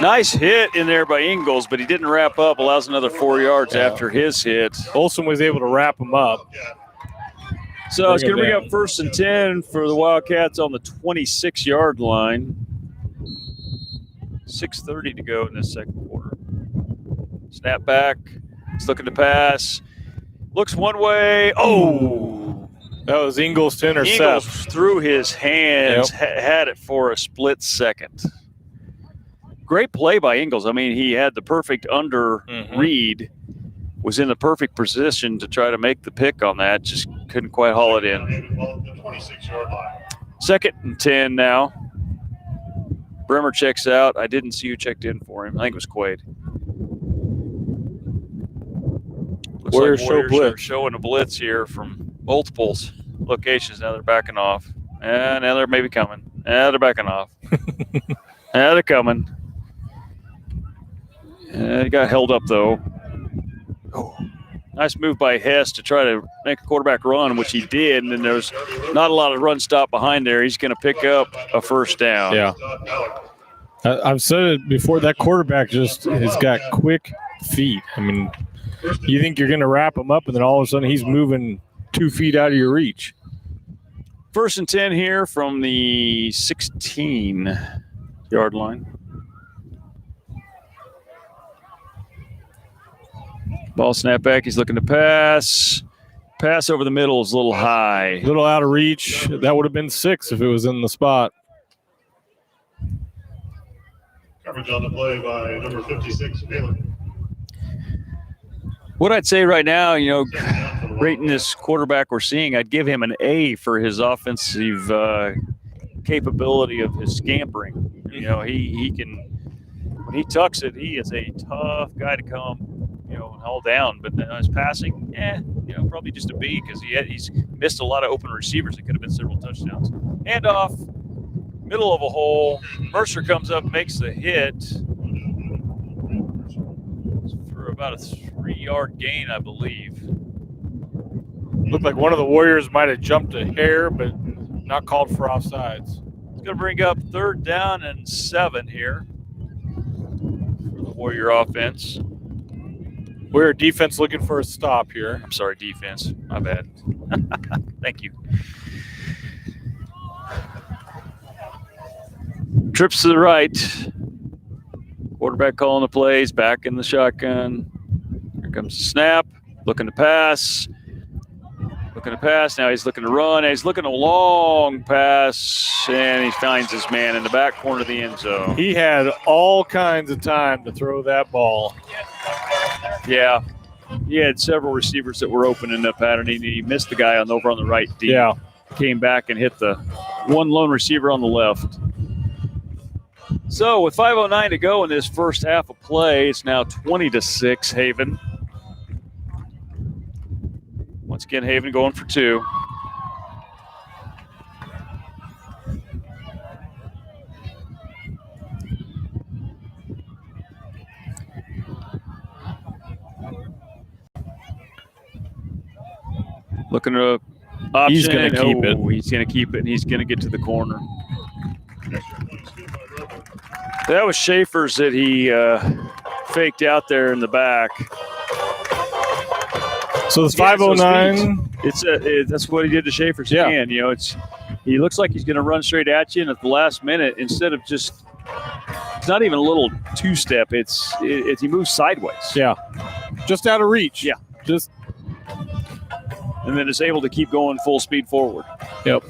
Nice hit in there by Ingles, but he didn't wrap up. Allows another 4 yards after his hit.
Olsen was able to wrap him up.
So it's going to bring up 1st and 10 for the Wildcats on the 26-yard line. 6:30 to go in this second quarter. Snap back. He's looking to pass. Looks one way. Oh!
That was Ingles to intercept.
Ingles through his hands, had it for a split second. Great play by Ingles. I mean, he had the perfect under read, was in the perfect position to try to make the pick on that. Just couldn't quite haul it in.
The 26-yard line.
2nd and 10 now. Bremer checks out. I didn't see who checked in for him. I think it was Quaid. Looks
Warriors
like
show
Warriors
blitz.
are showing a blitz here from multiple locations. Now they're backing off. And now they're maybe coming. Now they're backing off. Now they're coming. He got held up, though. Oh, nice move by Hess to try to make a quarterback run, which he did, and then there's not a lot of run stop behind there. He's going to pick up a first down.
Yeah. I've said it before, that quarterback just has got quick feet. I mean, you think you're going to wrap him up, and then all of a sudden he's moving 2 feet out of your reach.
1st and 10 here from the 16-yard line. Ball snap back. He's looking to pass. Pass over the middle is a little high.
A little out of reach. That would have been 6 if it was in the spot.
Coverage on the play by number 56, Baylor.
What I'd say right now, rating this quarterback we're seeing, I'd give him an A for his offensive capability of his scampering. He can, when he tucks it, he is a tough guy to come, and haul down. But his passing, probably just a B because he's missed a lot of open receivers that could have been several touchdowns. Handoff, middle of a hole. Mercer comes up, makes the hit for about a 3-yard gain, I believe.
Looked like one of the Warriors might have jumped a hair, but not called for offsides.
It's going to bring up 3rd down and 7 here for the Warrior offense.
Warrior defense looking for a stop here.
I'm sorry, defense. My bad. Thank you. Trips to the right. Quarterback calling the plays, back in the shotgun. Here comes the snap. Looking to pass. Now he's looking to run. He's looking a long pass, and he finds his man in the back corner of the end zone.
He had all kinds of time to throw that ball.
Yeah. He had several receivers that were open in that pattern. He missed the guy over on the right deep.
Yeah.
Came back and hit the one lone receiver on the left. So with 5:09 to go in this first half of play, it's now 20-6 Haven. Once again, Haven going for 2. Looking at an option.
He's going to keep it.
He's going to keep it, and he's going to get to the corner. That was Schaefer's that he faked out there in the back.
So it's 5:09.
That's what he did to Schaefer's hand. He looks like he's going to run straight at you, and at the last minute, instead of it's not even a little 2-step. It's he moves sideways.
Yeah, just out of reach.
Yeah, and then is able to keep going full speed forward.
Yep.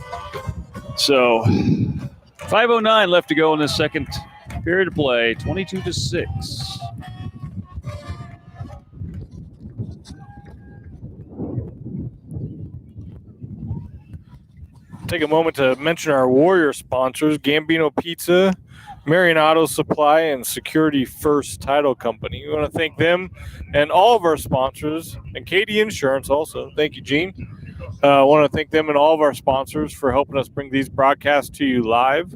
So 5:09 left to go in the second period of play. 22-6.
Take a moment to mention our Warrior sponsors, Gambino Pizza, Marion Auto Supply, and Security First Title Company. We want to thank them and all of our sponsors, and Katie Insurance also. Thank you, Gene. I want to thank them and all of our sponsors for helping us bring these broadcasts to you live.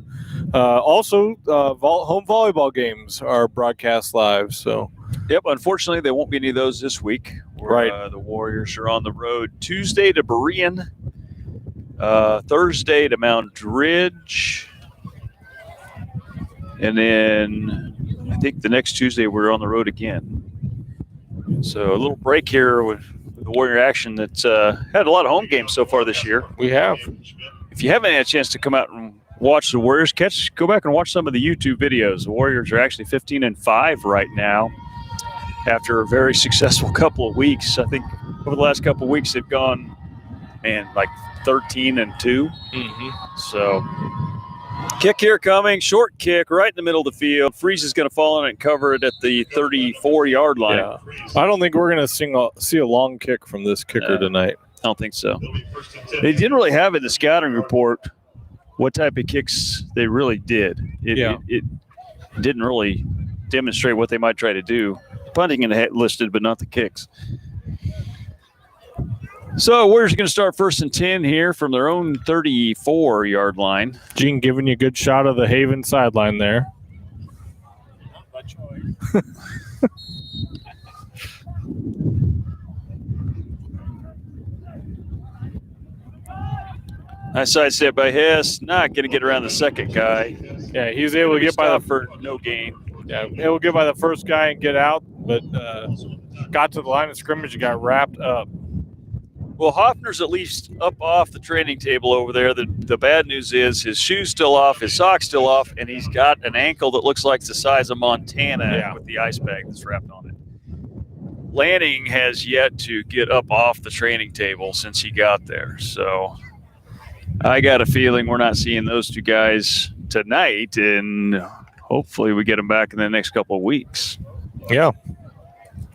Also, home volleyball games are broadcast live. So,
yep, unfortunately, there won't be any of those this week.
Right.
The Warriors are on the road Tuesday to Marion, Thursday to Mount Ridge, and then I think the next Tuesday we're on the road again. So a little break here with the Warrior action that's had a lot of home games so far this year.
we have.
If you haven't had a chance to come out and watch the Warriors, go back and watch some of the YouTube videos. The Warriors are actually 15-5 right now after a very successful couple of weeks. I think over the last couple of weeks they've gone, like 13-2.
Mm-hmm.
So kick here coming, short kick right in the middle of the field. Freeze is going to fall on it and cover it at the 34-yard line.
Yeah. I don't think we're going to see a long kick from this kicker tonight.
I don't think so. They didn't really have in the scouting report what type of kicks they really did. It didn't really demonstrate what they might try to do. Punting and listed, but not the kicks. So Warriors are going to start 1st and 10 here from their own 34-yard line.
Gene giving you a good shot of the Haven sideline there.
Not by choice.
Nice side step by Hess. Not going to get around the second guy.
Yeah, he was able to get by the
for no gain.
Yeah, able to get by the first guy and get out, but got to the line of scrimmage and got wrapped up.
Well, Hoffner's at least up off the training table over there. The bad news is his shoe's still off, his sock's still off, and he's got an ankle that looks like the size of Montana with the ice bag that's wrapped on it. Lanning has yet to get up off the training table since he got there. So I got a feeling we're not seeing those two guys tonight, and hopefully we get them back in the next couple of weeks.
Yeah.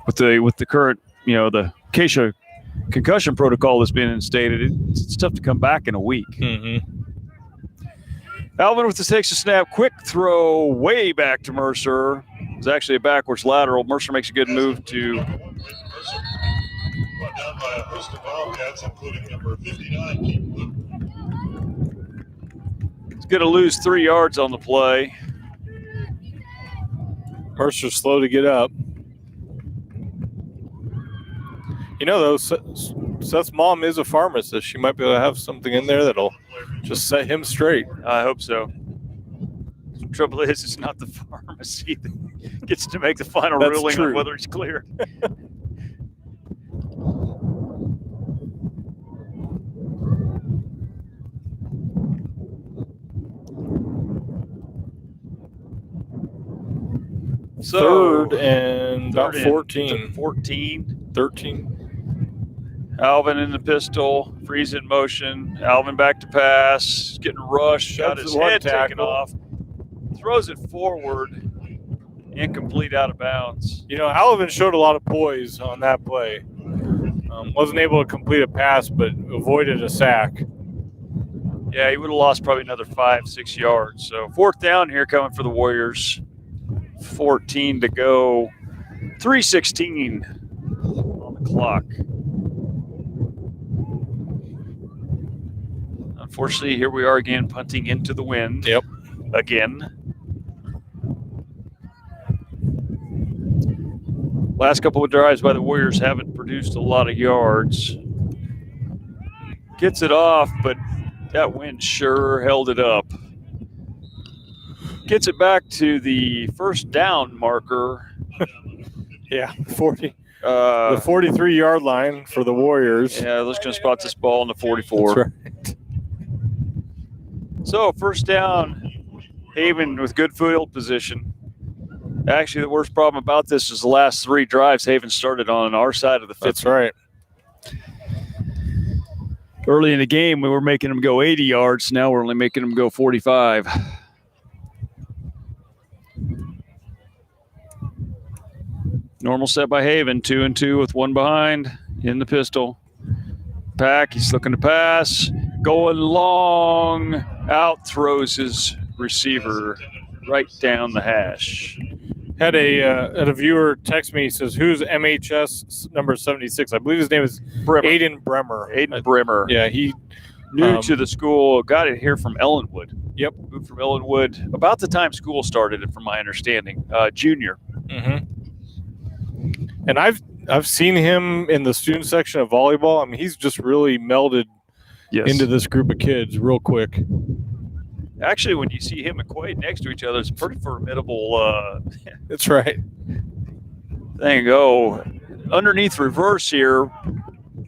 With the current, the Acacia concussion protocol that's been instated, it's tough to come back in a week.
Mm-hmm.
Alvin with the takes a snap, quick throw way back to Mercer. It's actually a backwards lateral. Mercer makes a good move to.
Brought down by a host of Wildcats, including number 59, Keith Luke.
He's going to lose 3 yards on the play.
Mercer's slow to get up. Though, Seth's mom is a pharmacist. She might be able to have something in there that'll just set him straight.
I hope so. The trouble is, it's not the pharmacy that gets to make the final
That's
ruling
true.
on whether he's cleared.
Third and about 14.
13. Alvin in the pistol, Freeze in motion. Alvin back to pass, getting rushed, got his head taken off, throws it forward, incomplete, out of bounds.
Alvin showed a lot of poise on that play. Wasn't able to complete a pass, but avoided a sack.
Yeah, he would have lost probably another 5-6 yards. So 4th down here coming for the Warriors. 14 to go. 3:16 on the clock. Unfortunately, here we are again, punting into the wind.
Yep.
Again. Last couple of drives by the Warriors haven't produced a lot of yards. Gets it off, but that wind sure held it up. Gets it back to the 1st down marker.
Yeah, 40.
The
The 43-yard line for the Warriors.
Yeah, let's going to spot this ball in the 44.
That's right.
So 1st down, Haven with good field position. Actually, the worst problem about this is the last 3 drives Haven started on our side of the 50.
That's right.
Early in the game, we were making them go 80 yards. Now we're only making them go 45. Normal set by Haven, 2-2 with one behind in the pistol. Pack, he's looking to pass. Going long. Out throws his receiver right down the hash.
Had a viewer text me. He says, "Who's MHS number 76?" I believe his name is Aiden Bremer.
Aiden Bremer.
Yeah, he
new to the school. Got it here from Ellenwood.
Yep,
moved from Ellenwood about the time school started, from my understanding. Junior.
Mm-hmm. And I've seen him in the student section of volleyball. I mean, he's just really melded into this group of kids real quick.
Actually, when you see him and Quaid next to each other, it's pretty formidable.
That's right.
Thing. Oh, underneath reverse here.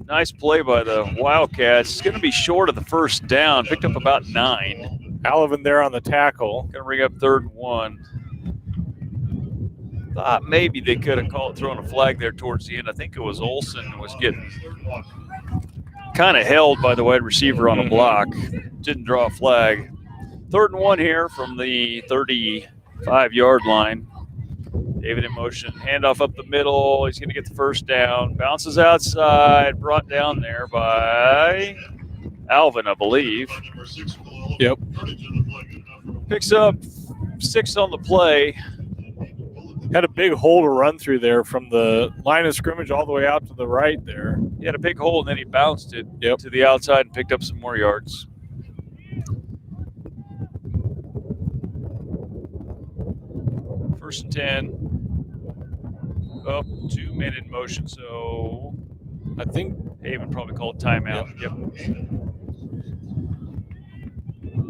Nice play by the Wildcats. It's going to be short of the first down. Picked up about 9.
Alvin there on the tackle.
Going to bring up 3rd and 1. Thought maybe they could have thrown a flag there towards the end. I think it was Olsen was getting kind of held by the wide receiver on a block. Didn't draw a flag. 3rd and 1 here from the 35-yard line. David in motion. Handoff up the middle. He's going to get the first down. Bounces outside. Brought down there by Alvin, I believe.
Yep.
Picks up 6 on the play.
Had a big hole to run through there from the line of scrimmage all the way out to the right there.
He had a big hole, and then he bounced it to the outside and picked up some more yards. First and 10. Up 2 men in motion, so
I think
Haven probably called timeout. Yep.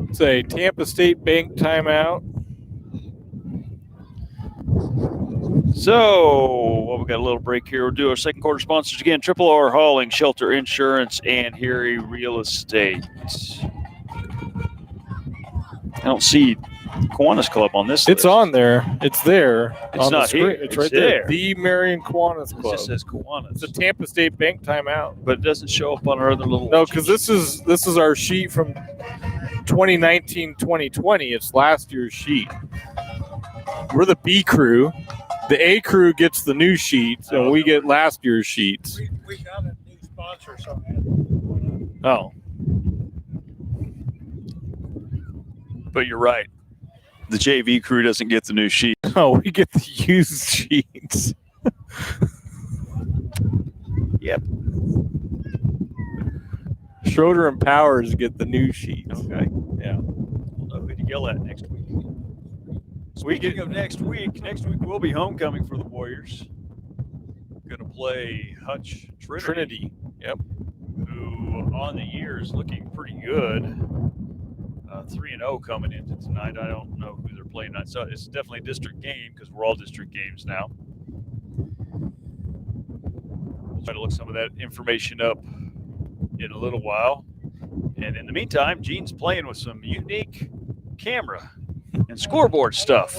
It's a Tampa State Bank timeout.
So, we got a little break here. We'll do our second quarter sponsors again. Triple R Hauling, Shelter Insurance, and Harry Real Estate. I don't see Kiwanis Club on this
It's
list.
on there. It's there.
It's
on
not
the screen.
here.
It's
It's
right
there.
The Marion Kiwanis
It
Club.
just says Kiwanis.
It's a Tampa State Bank timeout.
But it doesn't show up on our other little...
No, because this is our sheet from 2019-2020. It's last year's sheet. We're the B crew. The A crew gets the new sheets, and we get last year's sheets.
We got a new sponsor, so
Oh.
But you're right. The JV crew doesn't get the new sheet.
Oh, we get the used sheets.
Yep.
Schroeder and Powers get the new sheets.
Okay.
Yeah.
We'll know who to yell at next week. Speaking of next week will be homecoming for the Warriors. Going to play Hutch Trinity.
Yep.
Who on the year is looking pretty good. 3-0 coming into tonight. I don't know who they're playing tonight. So it's definitely a district game because we're all district games now. We'll try to look some of that information up in a little while. And in the meantime, Gene's playing with some unique camera and scoreboard stuff.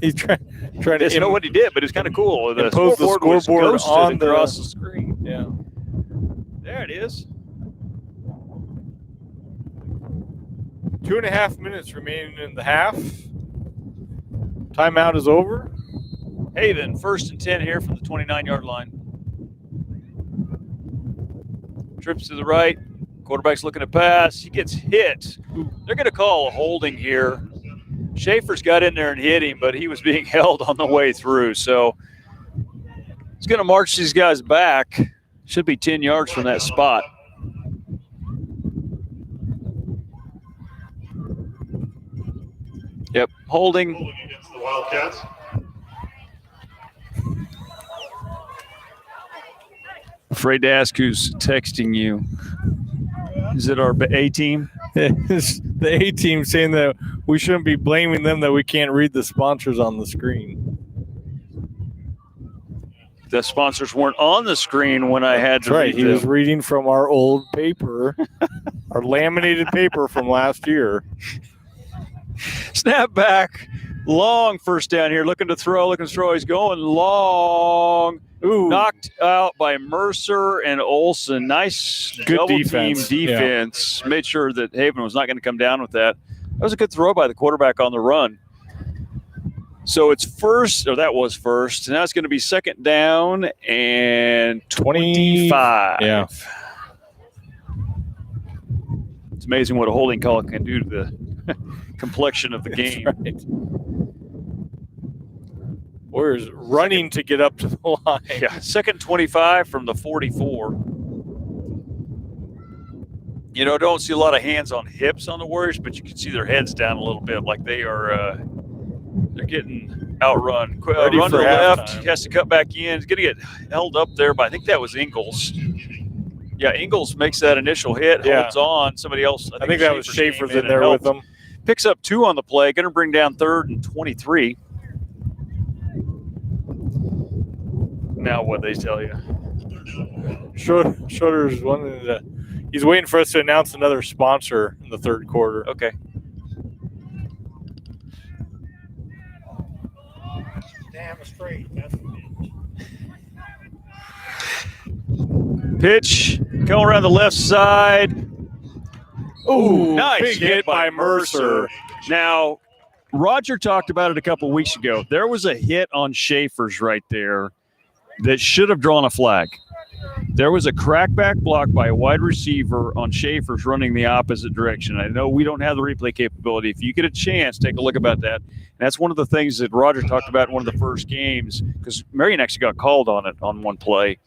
He's trying to
I don't know what he did, but it's kind of cool. The
impose the
was
scoreboard
ghosted
on
across the screen.
Yeah.
There it is.
2.5 minutes remaining in the half. Timeout is over.
Haven, 1st and 10 here from the 29-yard line. Trips to the right. Quarterback's looking to pass. He gets hit. They're going to call a holding here. Schaefer's got in there and hit him, but he was being held on the way through. So he's going to march these guys back. Should be 10 yards from that spot. Yep, holding.
Against the Wildcats.
Afraid to ask who's texting you. Is it our A team?
It's the A team saying that we shouldn't be blaming them that we can't read the sponsors on the screen.
The sponsors weren't on the screen when I had
That's
to
right.
read
He
them.
was reading from our old paper, our laminated paper from last year.
Snap back. Long first down here. Looking to throw. He's going long.
Ooh.
Knocked out by Mercer and Olsen. Nice
Good
double
defense.
team defense. Made sure that Haven was not going to come down with that. That was a good throw by the quarterback on the run. So it's first, or that was first. Now it's going to be second down and 25.
Yeah.
It's amazing what a holding call can do to the complexion of the game.
Right. Warriors running to get up to the line.
Yeah, second 25 from the 44. You know, don't see a lot of hands on hips on the Warriors, but you can see their heads down a little bit, like they are. They're getting outrun.
Ready
Run to
for
the left.
halftime.
He has to cut back in. He's going to get held up there, but I think that was Ingles. Yeah, Ingles makes that initial hit, holds on. Somebody else.
I think that was Schaefer's in there with them.
Picks up 2 on the play. Going to bring down 3rd and 23. Now what they tell you?
Schroeder's he's waiting for us to announce another sponsor in the third quarter.
Okay.
Damn straight. That's
Pitch going around the left side.
Ooh,
nice
big hit by Mercer.
Now, Roger talked about it a couple weeks ago. There was a hit on Schaefer's right there that should have drawn a flag. There was a crackback block by a wide receiver on Schaefer's running the opposite direction. I know we don't have the replay capability. If you get a chance, take a look about that. And that's one of the things that Roger talked about in one of the first games, because Marion actually got called on it on one play.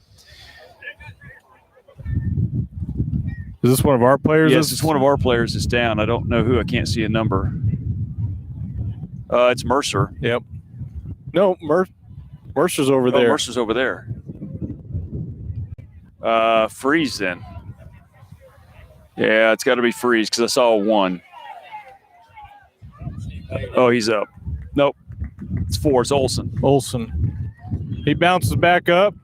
Is this one of our players?
Yes, it's one of our players that's down. I don't know who. I can't see a number. It's Mercer.
Yep. No, Mercer's over there.
Mercer's over there. Freeze then. Yeah, it's got to be Freeze because I saw a 1. Oh, he's up. Nope. It's 4. It's Olsen.
He bounces back up.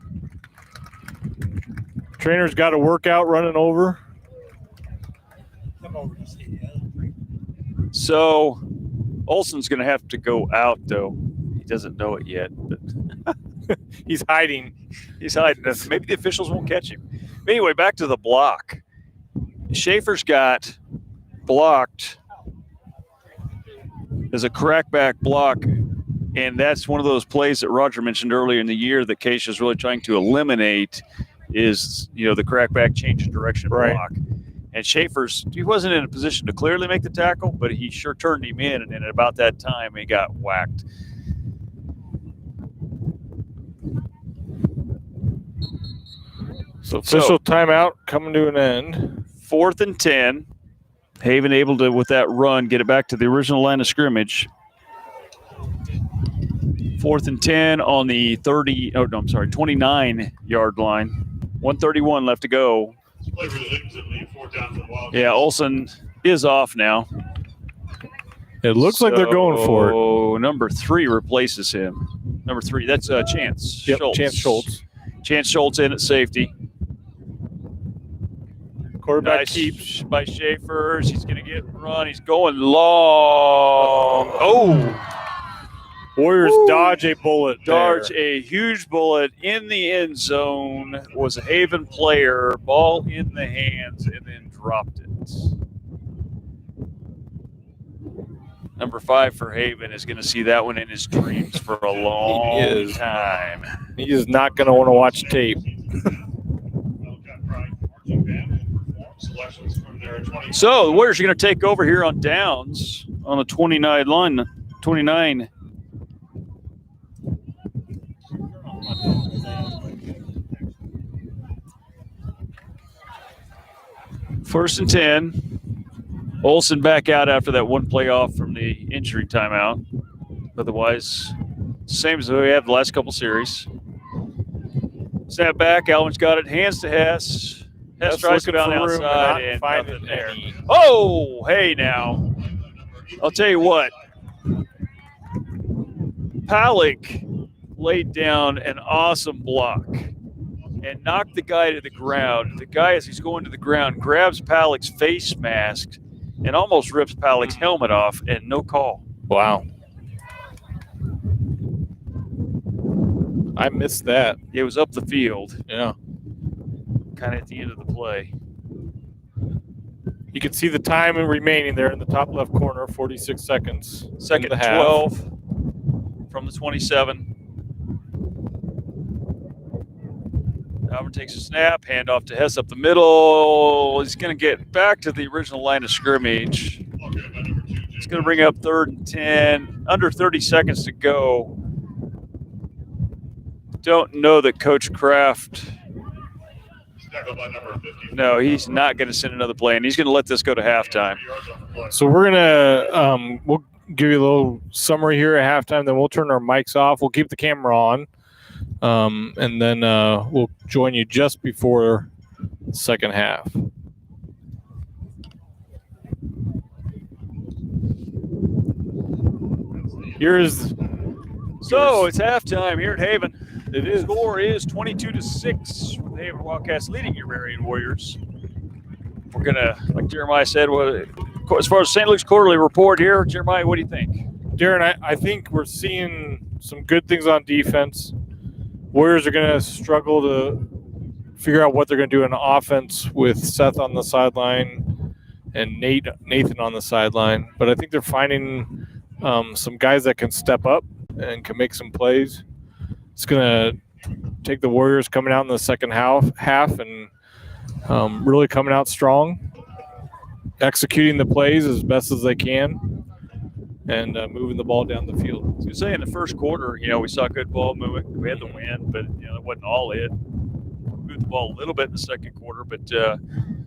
Trainer's got a workout running over.
come over to see the other three.
So Olsen's going to have to go out, though. He doesn't know it yet. But
he's hiding.
He's hiding. Maybe the officials won't catch him. But anyway, back to the block. Schaefer's got blocked as a crackback block, and that's one of those plays that Roger mentioned earlier in the year that Keisha's really trying to eliminate is, you know, the crackback change of direction block. And Schaefer's, he wasn't in a position to clearly make the tackle, but he sure turned him in, and at about that time, he got whacked.
So official timeout coming to an end.
4th and 10. Haven able to, with that run, get it back to the original line of scrimmage. 4th and 10 on the 29-yard line. 1:31 left to go. Yeah, Olsen is off now.
It looks like they're going for it.
Oh, number 3 replaces him. Number 3, that's Chance Schultz.
Chance Schultz.
Chance Schultz in at safety.
Quarterback
Nice
keeps
by Schaefer. He's going to get run. He's going long. Oh.
Warriors dodge a bullet.
Dodge a huge bullet in the end zone. Was a Haven player. Ball in the hands and then dropped it. Number 5 for Haven is going to see that one in his dreams for a long time.
He is not going to want to watch tape.
So the Warriors are going to take over here on downs on the 29 line. 29. First and 10. Olsen back out after that one play off from the injury timeout. Otherwise, same as we have the last couple series. Snap back. Alvin's got it. Hands to Hess. Hess tries to go down outside and nothing there. Oh, hey now. I'll tell you what. Palick laid down an awesome block and knocked the guy to the ground. The guy, as he's going to the ground, grabs Palick's face mask and almost rips Palick's helmet off, and no call.
Wow. I missed that.
It was up the field.
Yeah.
Kind of at the end of the play.
You can see the time remaining there in the top left corner, 46 seconds.
Second
and
12. from the 27. Auburn takes a snap, hand off to Hess up the middle. He's going to get back to the original line of scrimmage. It's going to bring up 3rd and 10. Under 30 seconds to go. Don't know that Coach Kraft. No, he's not going to send another play, and he's going to let this go to halftime.
So we're gonna we'll give you a little summary here at halftime. Then we'll turn our mics off. We'll keep the camera on, and then we'll join you just before the second half.
So it's halftime here at Haven.
It is.
Score is 22-6 with the Haven Wildcats leading your Marion Warriors. We're gonna, like Jeremiah said, as far as St. Luke's quarterly report here, Jeremiah, what do you think?
Darren, I think we're seeing some good things on defense. Warriors are going to struggle to figure out what they're going to do in offense with Seth on the sideline and Nathan on the sideline. But I think they're finding some guys that can step up and can make some plays. It's going to take the Warriors coming out in the second half and really coming out strong, executing the plays as best as they can, and moving the ball down the field.
I was going to say in the first quarter, we saw good ball movement. We had the win, but it wasn't all it. We moved the ball a little bit in the second quarter, but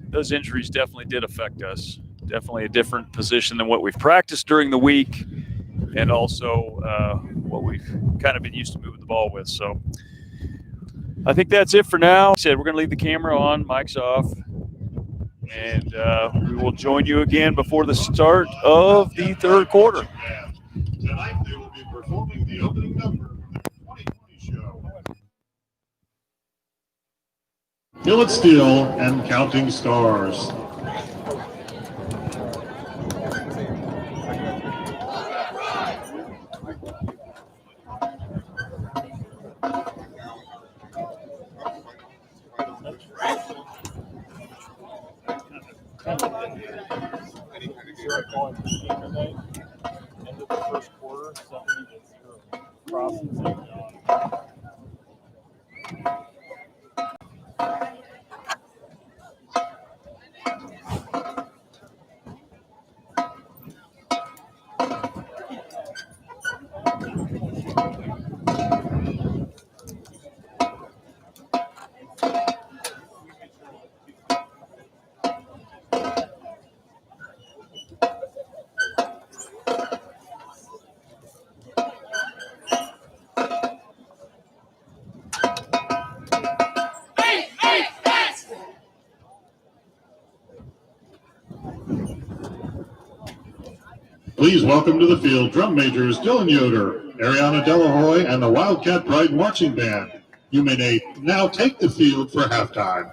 those injuries definitely did affect us. Definitely a different position than what we've practiced during the week, and also what we've kind of been used to moving the ball with. So I think that's it for now. Like I said, we're going to leave the camera on, mics off, and we will join you again before the start of the third quarter.
Tonight they will be performing the opening number of the 2020 show. Feel It Steel and Counting Stars.
End of the first quarter, 70-0. Crossing
Please welcome to the field drum majors Dylan Yoder, Ariana Delahoy, and the Wildcat Pride Marching Band. You may now take the field for halftime.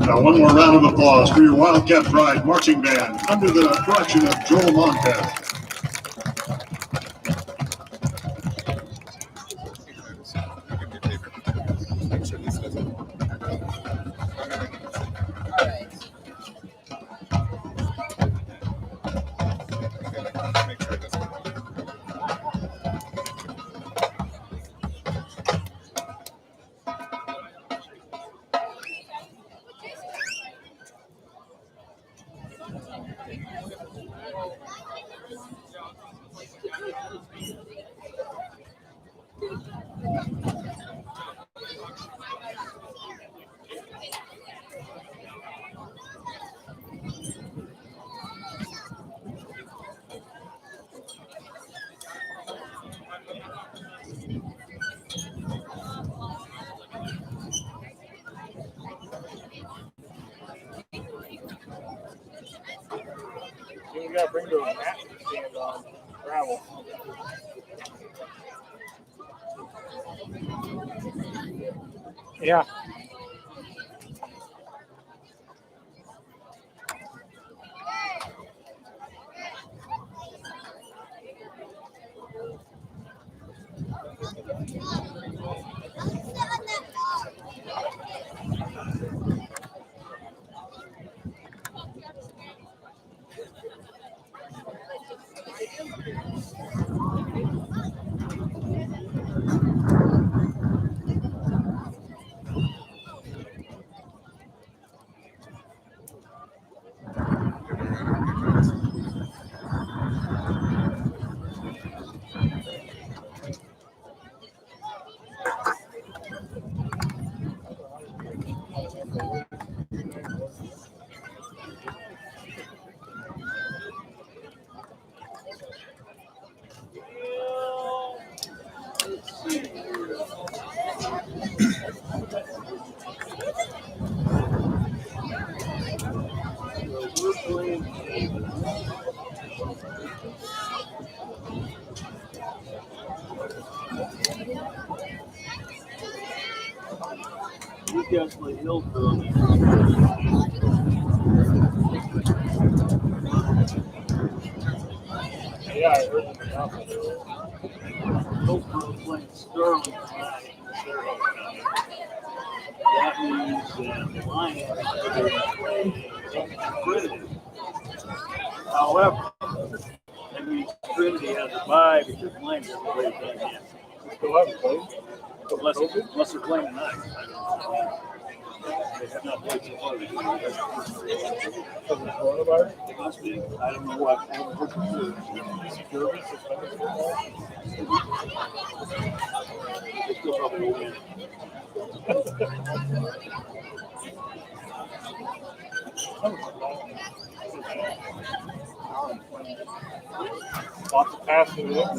Now, one more round of applause for your Wildcat Pride Marching Band under the direction of Joel Montez.
You gotta bring those mats to stand on gravel. Yeah.
Definitely Hillsborough.
Yeah, I heard them enough.
Hillsborough playing Sterling tonight. That means that the Lions are going to play Trinity. However, that means Trinity has a bye because Lions have played that yet.
Still haven't played.
Unless they're playing tonight. They have not played so far.
Coronavirus?
It must be. I don't know what. I haven't heard for sure.
Derby suspended football?
They still probably will win.
Lots of passing there.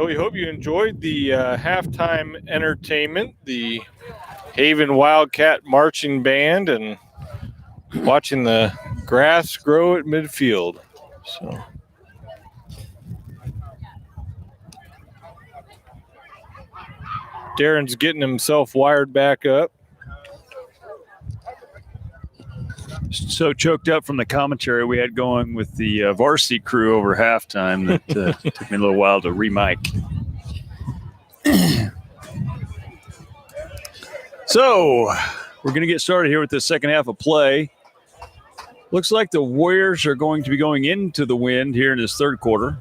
So we hope you enjoyed the halftime entertainment, the Haven Wildcat Marching Band, and watching the grass grow at midfield. So Darren's getting himself wired back up.
So choked up from the commentary we had going with the varsity crew over halftime that took me a little while to remic. So we're going to get started here with the second half of play. Looks like the Warriors are going to be going into the wind here in this third quarter.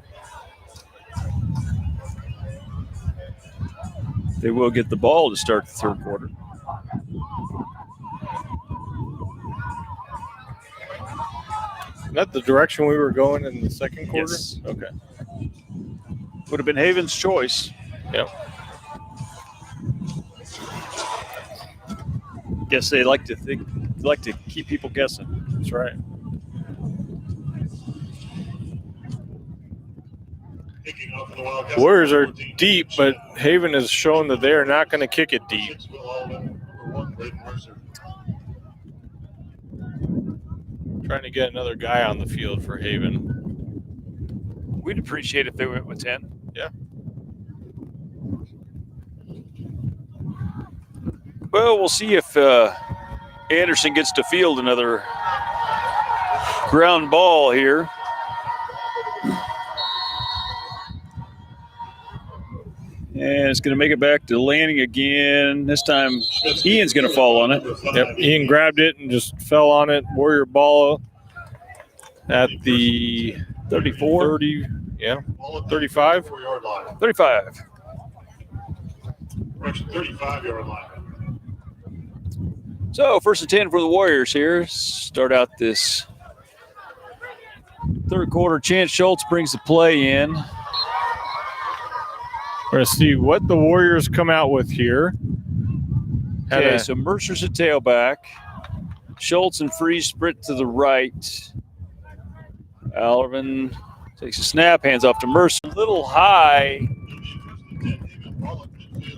They will get the ball to start the third quarter.
Is that the direction we were going in the second quarter?
Yes.
Okay.
Would have been Haven's choice.
Yep.
Guess they like to keep people guessing.
That's right. Warriors are deep, but Haven has shown that they are not going to kick it deep. Trying to get another guy on the field for Haven.
We'd appreciate if they went with 10.
Yeah.
Well, we'll see if Anderson gets to field another ground ball here. And it's going to make it back to Lanning again. This time, Ian's going to fall on it.
Yep, Ian grabbed it and just fell on it. Warrior ball at the
34.
30, yeah, 35.
35.
35-yard line.
So, first and 10 for the Warriors here. Start out this third quarter. Chance Schultz brings the play in.
We're going to see what the Warriors come out with here.
Okay, so Mercer's a tailback. Schultz and Freeze sprint to the right. Alvin takes a snap, hands off to Mercer. A little high.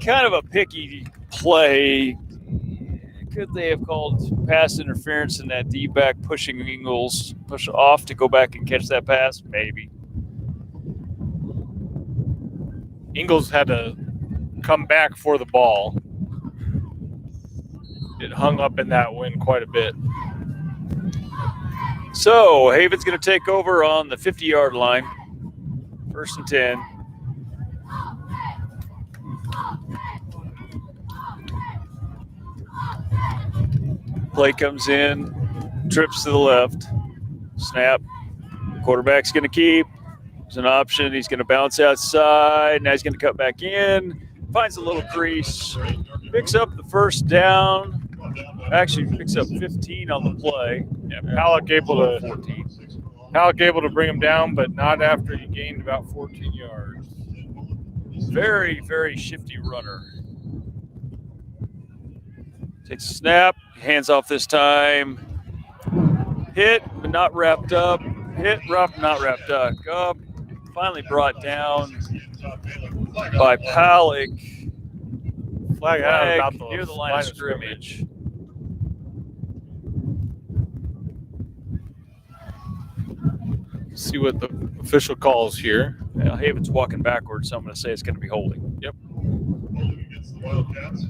Kind of a picky play. Could they have called pass interference in that D-back pushing Ingles push off to go back and catch that pass? Maybe.
Ingles had to come back for the ball. It hung up in that wind quite a bit.
So Haven's going to take over on the 50-yard line. First and 10. Play comes in, trips to the left, snap. Quarterback's going to keep. There's an option. He's going to bounce outside. Now he's going to cut back in. Finds a little crease. Picks up the first down. Actually picks up 15 on the play.
Yeah, Halleck able to bring him down, but not after he gained about 14 yards.
Very, very shifty runner. Takes a snap. Hands off this time. Hit, but not wrapped up. Hit, rough, not wrapped up. Finally brought down by Halleck.
Flag out about the
near the line of scrimmage.
See what the official calls here.
Well, Haven's walking backwards, so I'm going to say it's going to be holding.
Yep.
Holding against the Wildcats.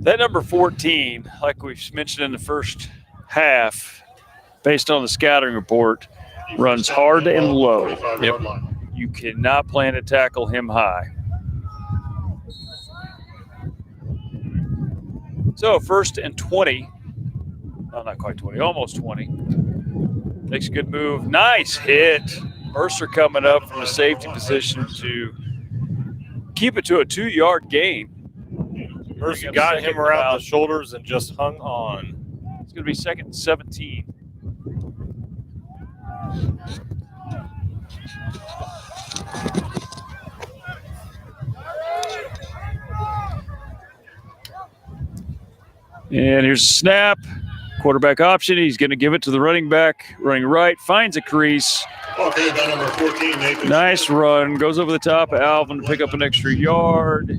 That number 14, like we've mentioned in the first half, based on the scouting report, runs hard and low.
Yep.
You cannot plan to tackle him high. So first and 20. No, not quite 20, almost 20. Makes a good move. Nice hit. Mercer coming up from a safety position to keep it to a 2-yard gain.
Mercer got him around the shoulders and just hung on.
It's going to be second and 17. And here's a snap. Quarterback option. He's going to give it to the running back. Running right. Finds a crease.
Okay, that number 14, Nathan.
Nice run. Goes over the top of Alvin to pick up an extra yard.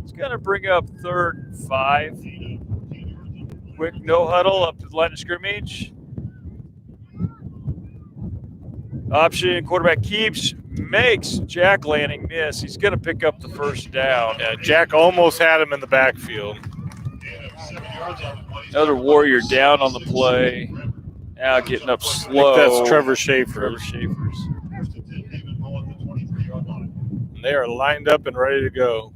It's going to bring up 3rd and 5. Quick no huddle up to the line of scrimmage. Option. Quarterback keeps. Makes Jack Lanning miss. He's going to pick up the first down.
Yeah, Jack almost had him in the backfield.
Another Warrior down on the play. Now getting up slow.
I think that's Trevor Schaefer.
Schaefer's.
They are lined up and ready to go.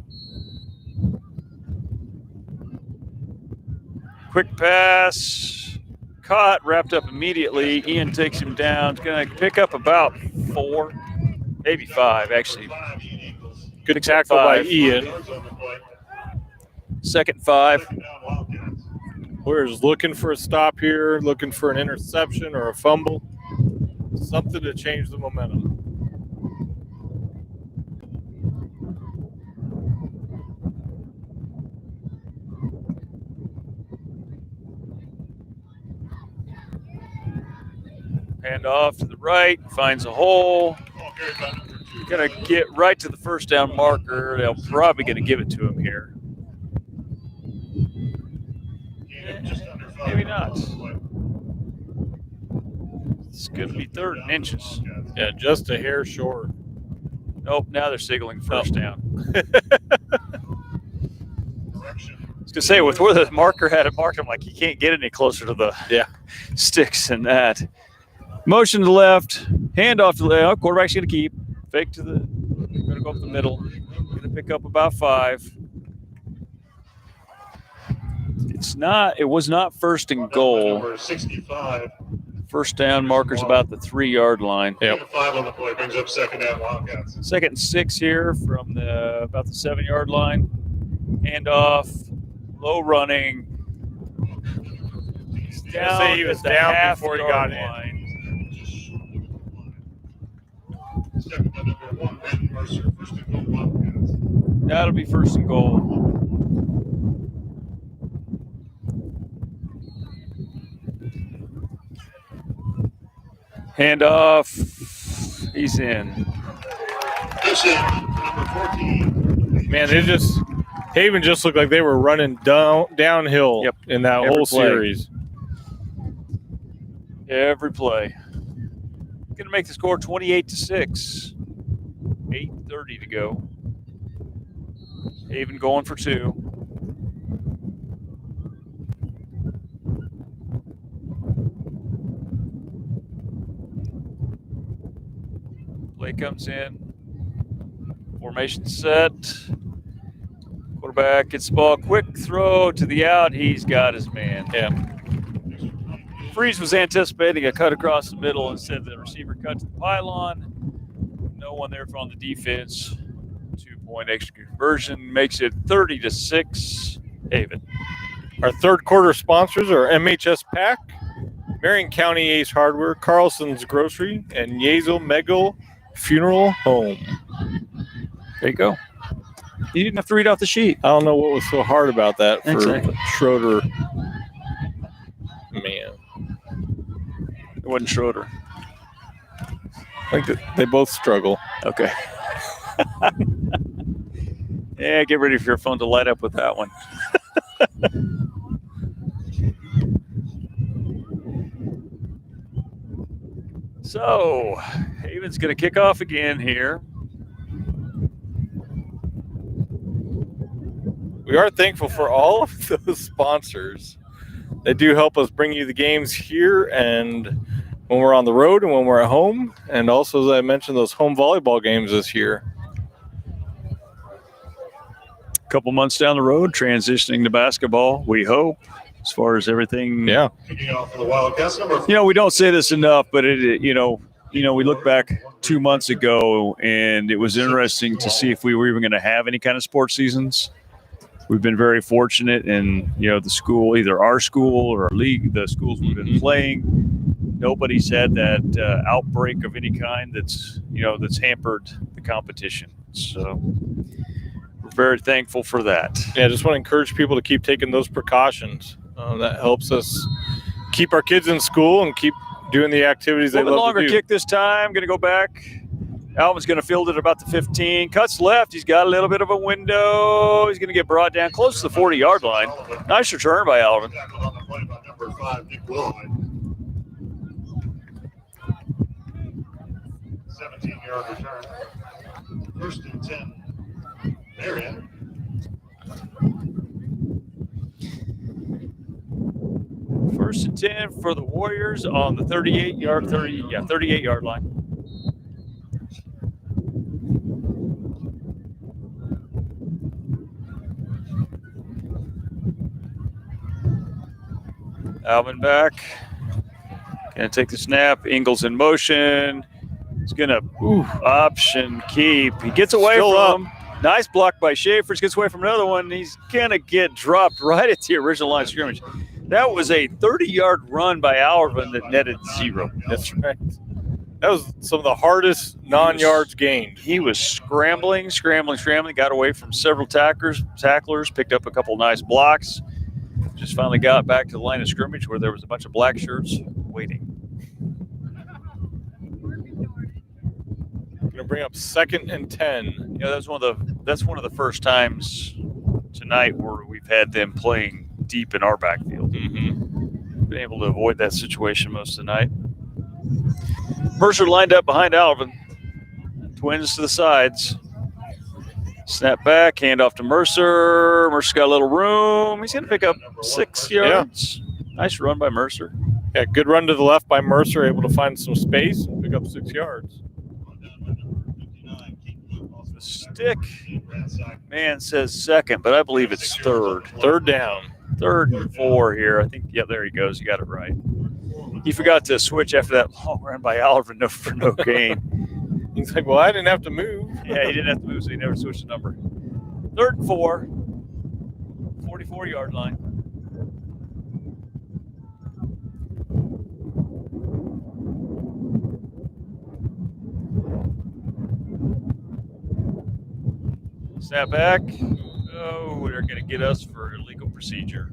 Quick pass. Caught, wrapped up immediately. Ian takes him down. He's going to pick up about 4, maybe 5, actually.
Good tackle by Ian.
2nd 5.
Warriors looking for a stop here, looking for an interception or a fumble. Something to change the momentum.
Hand off to the right, finds a hole. Gonna get right to the first down marker. They're probably gonna give it to him here. Maybe not. It's gonna be 3rd and inches.
Yeah, just a hair short.
Nope, now they're signaling first down. I was gonna say, with where the marker had it marked, I'm like, you can't get any closer to the sticks than that. Motion to the left, hand off to the left. Quarterback's going to keep. Fake to the, going to go up the middle. Going to pick up about 5. It was not 1st and goal.
Number 65.
First down marker's about the 3-yard line.
Yep. 5 on the play brings up 2nd down Wildcats.
2nd and 6 here from about the 7-yard line. Hand off, low running.
Down, say he was down before he got in.
That'll be 1st and goal. Hand off. He's in.
Man, Haven just looked like they were running downhill in that whole series.
Every play. Going to make the score 28-6. 8:30 to go. Haven going for 2. Play comes in. Formation set. Quarterback gets the ball. Quick throw to the out. He's got his man.
Yeah.
Freeze was anticipating a cut across the middle. Instead, the receiver cut to the pylon. No one there from the defense. 2-point extra conversion makes it 30-6. Haven.
Our 3rd quarter sponsors are MHS Pack, Marion County Ace Hardware, Carlson's Grocery, and Yezel Megel Funeral Home.
There you go. You didn't have to read off the sheet.
I don't know what was so hard about that for Schroeder. Man.
It wasn't Schroeder.
I think that they both struggle.
Okay. Yeah, get ready for your phone to light up with that one. So, Haven's going to kick off again here.
We are thankful for all of those sponsors. They do help us bring you the games here and when we're on the road and when we're at home. And also, as I mentioned, those home volleyball games this year.
A couple months down the road, transitioning to basketball, we hope, as far as everything.
Yeah.
We don't say this enough, but we look back 2 months ago, and it was interesting to see if we were even going to have any kind of sports seasons. We've been very fortunate in, the school, either our school or our league, the schools we've been playing. Nobody's had that outbreak of any kind that's hampered the competition. So we're very thankful for that.
Yeah, I just want to encourage people to keep taking those precautions. That helps us keep our kids in school and keep doing the activities
A
they
little bit
love
longer
to do.
kick this time. Going to go back. Alvin's going to field it about the 15. Cuts left. He's got a little bit of a window. He's going to get brought down close to the 40-yard line. Nice return by Alvin.
On the play by number 5, Nick Willoy. 17-yard return. First and 10. Marion.
First and 10 for the Warriors on the 38-yard line. Alvin back. Gonna take the snap. Ingles in motion. He's gonna option keep. He gets away from. Nice block by Schaefer. Gets away from another one. He's gonna get dropped right at the original line of scrimmage. That was a 30-yard run by Alvin that netted 0.
That's right. That was some of the hardest non-yards gained.
He was scrambling, got away from several tacklers, picked up a couple nice blocks. Just finally got back to the line of scrimmage where there was a bunch of black shirts waiting.
Going to bring up 2nd and 10.
You know, that's one of the first times tonight where we've had them playing deep in our backfield. Been able to avoid that situation most of the night. Mercer lined up behind Alvin. Twins to the sides. Snap back, hand off to Mercer. Mercer's got a little room. He's going to pick up 6 yards. Nice run by Mercer.
Yeah, good run to the left by Mercer, able to find some space and pick up 6 yards.
The stick man says 2nd, but I believe it's 3rd.
3rd down.
3rd and 4 here. I think, there he goes. You got it right. He forgot to switch after that long run by Alvin for no gain.
He's like, well, I didn't have to move.
Yeah, he didn't have to move, so he never switched the number. 3rd and 4. 44-yard line. Snap back. Oh, they're going to get us for illegal procedure.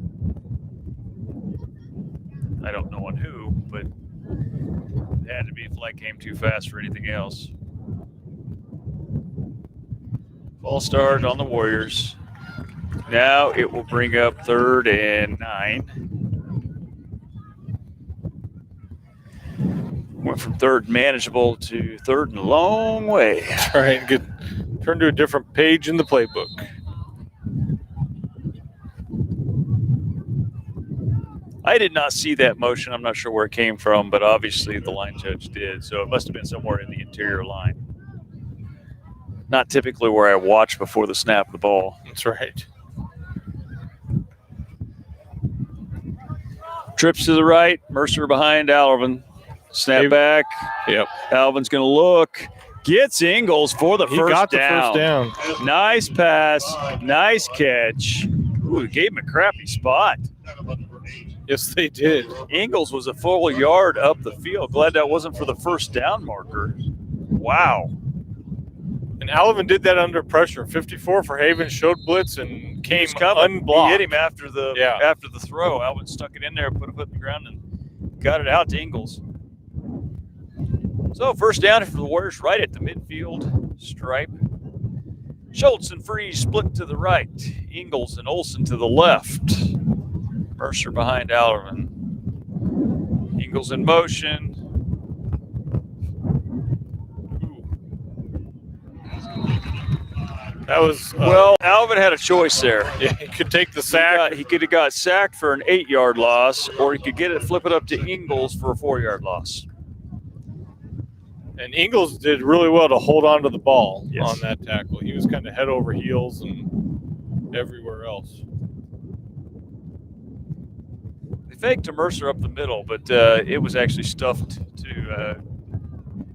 I don't know on who, but it had to be if flag came too fast for anything else. False start on the Warriors. Now it will bring up 3rd and 9. Went from 3rd manageable to 3rd and a long way.
That's right. Good. Turn to a different page in the playbook.
I did not see that motion. I'm not sure where it came from, but obviously the line judge did. So it must have been somewhere in the interior line. Not typically where I watch before the snap of the ball.
That's right.
Trips to the right. Mercer behind Alvin. Snap back.
Yep.
Alvin's going to look. Gets Ingles for the
He
first
got the
down.
first down.
Nice pass. Nice catch. Ooh, gave him a crappy spot.
Yes, they did.
Ingles was a full yard up the field. Glad that wasn't for the first down marker. Wow.
And Alvin did that under pressure. 54 for Haven, showed blitz and came unblocked.
He hit him after the throw. Alvin stuck it in there, put a foot in the ground, and got it out to Ingles. So first down for the Warriors right at the midfield stripe. Schultz and Freeze split to the right. Ingles and Olsen to the left. Mercer behind Alvin. Ingles in motion.
That was
Well, Alvin had a choice there.
yeah, he could take the sack.
He could have got sacked for an 8-yard loss, or he could flip it up to Ingles for a 4-yard loss.
And Ingles did really well to hold on to the ball
Yes.
on that tackle. He was kind of head over heels and everywhere else.
They faked to Mercer up the middle, but it was actually stuffed to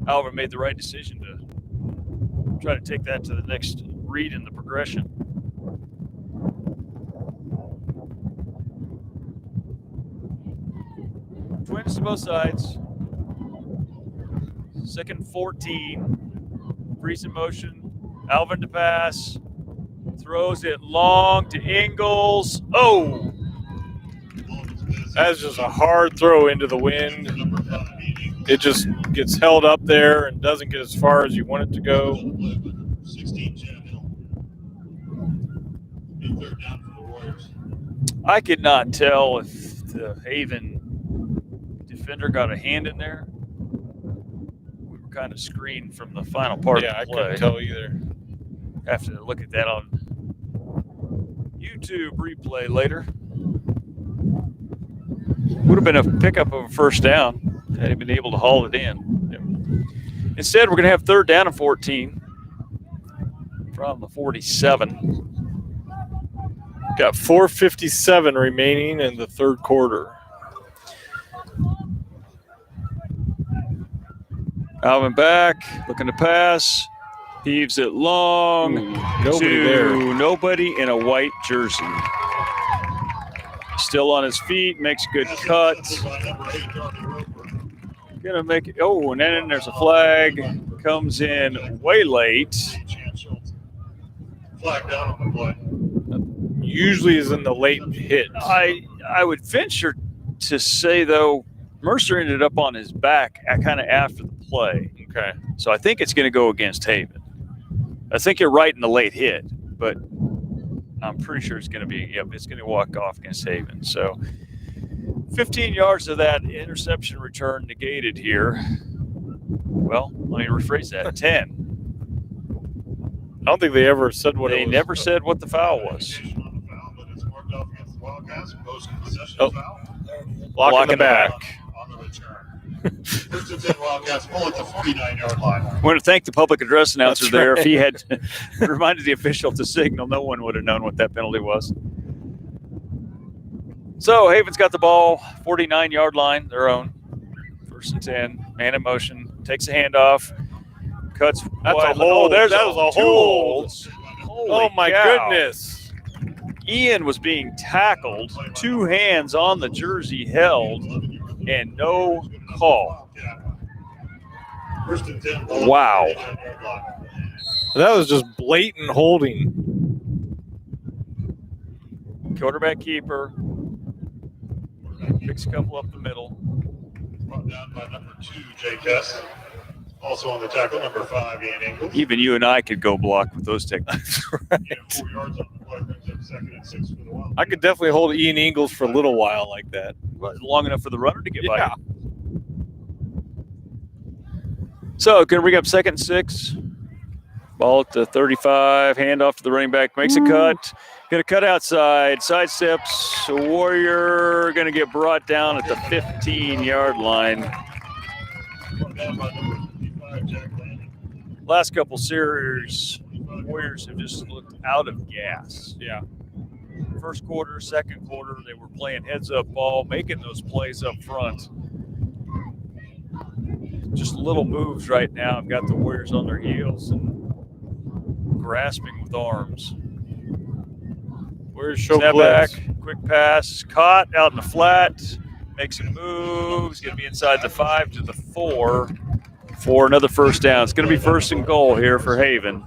Alvin made the right decision to try to take that to the next read in the progression. Twins to both sides. 2nd 14. Freeze in motion. Alvin to pass. Throws it long to Ingles. Oh!
That's just a hard throw into the wind. It just gets held up there and doesn't get as far as you want it to go.
16 Chad Hill. Be third down for the Warriors.
I could not tell if the Haven defender got a hand in there. We were kind of screened from the final part
Yeah, I
of the play.
couldn't tell either.
Have to look at that on YouTube replay later. Would have been a pickup of a first down had he been able to haul it in. Yep. Instead, we're going to have third down and 14 from the 47.
Got 4:57 remaining in the third quarter.
Alvin back, looking to pass. Heaves it long.
Nobody there.
Nobody in a white jersey. Still on his feet, makes a good cut. Gonna make it. Oh, and then there's a flag. Comes in way late.
Flag down on the play.
Usually is in the late hit.
I would venture to say, though, Mercer ended up on his back kind of after the play.
Okay.
So I think it's going to go against Haven. I think you're right in the late hit, but I'm pretty sure it's going to be, it's going to walk off against Haven. So 15 yards of that interception return negated here. Well, let me rephrase that. 10.
I don't think they ever said what
They
it was.
never said what the foul was.
Oh, block in the back.
On the return. First and 10 Wildcats pull at the 49-yard line.
I want to thank the public address announcer
That's
there.
right.
If he had reminded the official to signal, no one would have known what that penalty was. So Haven's got the ball, 49-yard line, their own. First and 10, man in motion, takes a handoff, cuts.
That's
wide.
a hold.
There's
That was a
two
hold.
holds. Holy
Oh, my
cow.
goodness.
Ian was being tackled, two hands on the jersey held, and no call.
First and 10.
Wow.
That was just blatant holding.
Quarterback keeper. Picks a couple up the middle.
Brought down by number 2, Jay Kess. Also on the tackle, number 5, Ian Ingles.
Even you and I could go block with those techniques.
Yeah, 4 yards on the play, brings up second and 6 for the Wildcats.
I could definitely hold Ian Ingles for a little while like that.
Long enough for the runner to get
Yeah.
by. So, going to bring up second and 6. Ball at the 35. Handoff to the running back. Makes a cut. Going to cut outside. Sidesteps. Warrior going to get brought down at the 15-yard line.
Brought down by number 55, Jack Landon.
Last couple series, Warriors have just looked out of gas.
Yeah.
First quarter, second quarter, they were playing heads-up ball, making those plays up front. Just little moves right now have got the Warriors on their heels and grasping with arms.
Where's Show
Snap
Blitz?
back, quick pass, caught out in the flat, makes some moves, going to be inside the 5 to the 4 for another first down. It's going to be first and goal here for Haven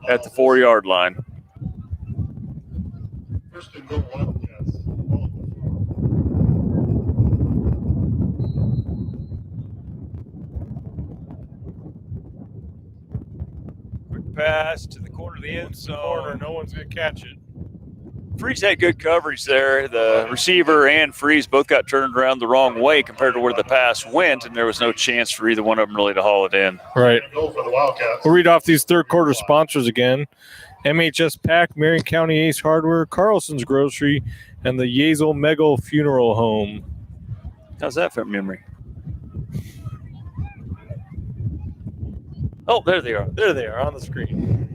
at the 4-yard line.
First and goal, Wildcats.
Quick pass to the corner of the end
Corner,
zone.
no one's going to catch it.
Freeze had good coverage there. The receiver and Freeze both got turned around the wrong way compared to where the pass went, and there was no chance for either one of them really to haul it in.
Right.
Goal for the Wildcats.
We'll read off these third quarter sponsors again. MHS Pack, Marion County Ace Hardware, Carlson's Grocery, and the Yazel Megal Funeral Home.
How's that from memory? Oh, there they are.
There they are on the screen.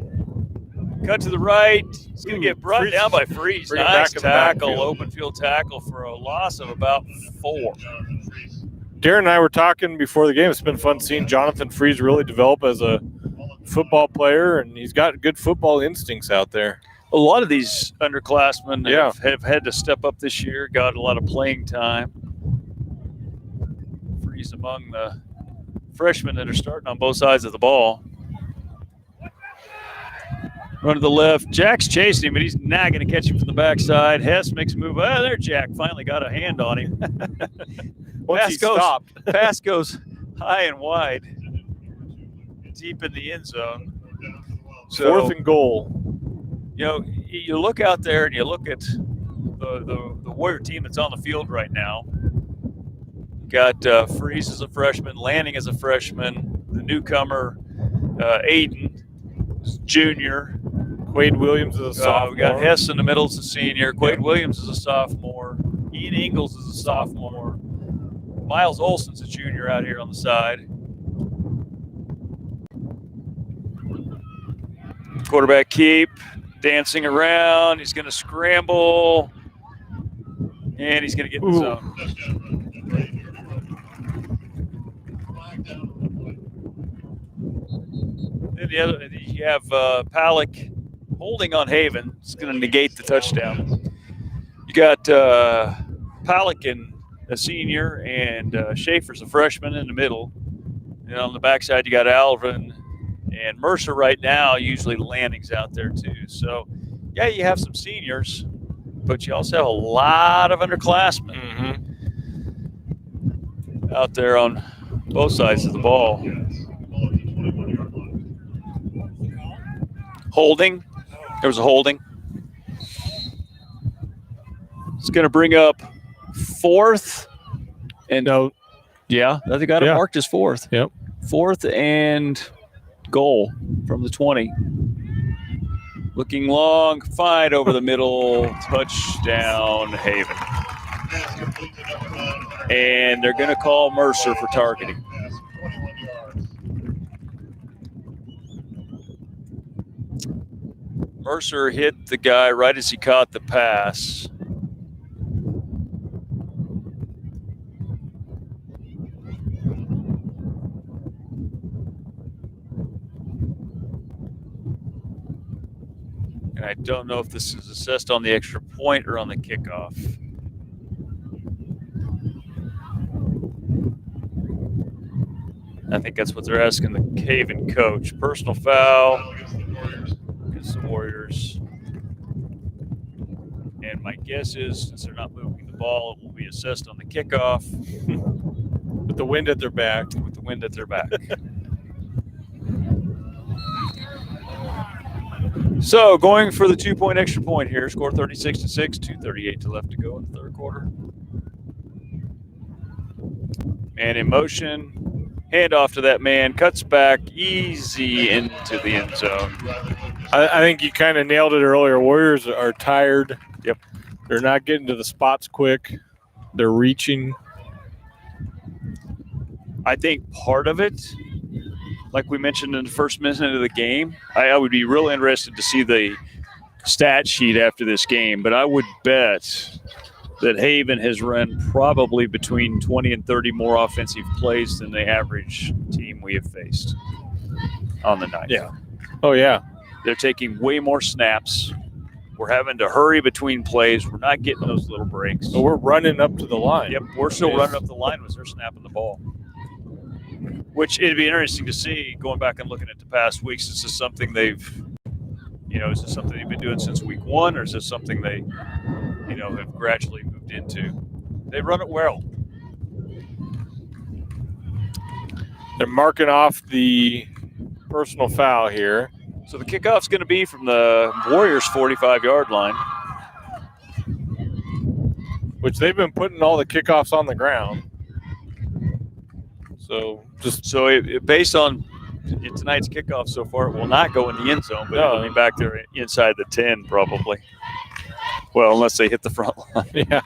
Cut to the right. It's going to get brought
Freeze.
down by Freeze.
Bring it
Nice
back in the
tackle,
backfield.
open field tackle for a loss of about 4.
Jonathan Freese.
Darren and I were talking before the game. It's been fun seeing Jonathan Freeze really develop as a football player, and he's got good football instincts out there.
A lot of these underclassmen
Yeah.
have had to step up this year, got a lot of playing time. Freeze among the freshmen that are starting on both sides of the ball. Run to the left. Jack's chasing him, but he's not going to catch him from the backside. Hess makes a move. Oh, there Jack finally got a hand on him.
Once he stopped.
Pass goes high and wide, deep in the end zone. So,
4th and goal.
You know, you look out there and you look at the Warrior team that's on the field right now. You got Freeze as a freshman, Lanning as a freshman, the newcomer, Aiden is junior.
Quade Williams is a sophomore.
We got Hess in the middle as a senior. Quade Williams is a sophomore. Ian Ingles is a sophomore. Miles Olson's a junior out here on the side. Quarterback keep dancing around. He's going to scramble. And he's going to get in the zone. Then you have Palick holding on Haven. It's going to negate the touchdown. You got Palick and a senior and Schaefer's a freshman in the middle. And on the backside, you got Alvin and Mercer right now. Usually Lanning's out there too. So, yeah, you have some seniors, but you also have a lot of underclassmen out there on both sides of the ball. Holding. There was a holding. It's going to bring up 4th and
no.
Yeah, they got it marked as 4th.
Yep.
4th and goal from the 20. Looking long, fine over the middle, touchdown Haven. And they're going to call Mercer for targeting. Mercer hit the guy right as he caught the pass. And I don't know if this is assessed on the extra point or on the kickoff. I think that's what they're asking the Haven coach. Personal foul against the Warriors. And my guess is, since they're not moving the ball, it will be assessed on the kickoff.
With the wind at their back.
With the wind at their back. So going for the 2-point extra point here. Score 36-6, 2:38 left to go in the third quarter. And in motion, handoff to that man, cuts back easy into the end zone.
I think you kind of nailed it earlier. Warriors are tired.
Yep.
They're not getting to the spots quick. They're reaching.
I think part of it, like we mentioned in the first minute of the game, I would be real interested to see the stat sheet after this game, but I would bet that Haven has run probably between 20 and 30 more offensive plays than the average team we have faced on the night.
Yeah. Oh, yeah.
They're taking way more snaps. We're having to hurry between plays. We're not getting those little breaks.
So we're running up to the line.
Yep, we're still running up the line as they're snapping the ball. Which it'd be interesting to see, going back and looking at the past weeks, is this something they've, is this something they've been doing since week one, or is this something they, have gradually moved into? They run it well.
They're marking off the personal foul here.
So the kickoff's going to be from the Warriors' 45-yard line.
Which they've been putting all the kickoffs on the ground. So based on tonight's kickoff so far, it will not go in the end zone, but it'll be back there inside the 10 probably. Well, unless they hit the front line. Yeah.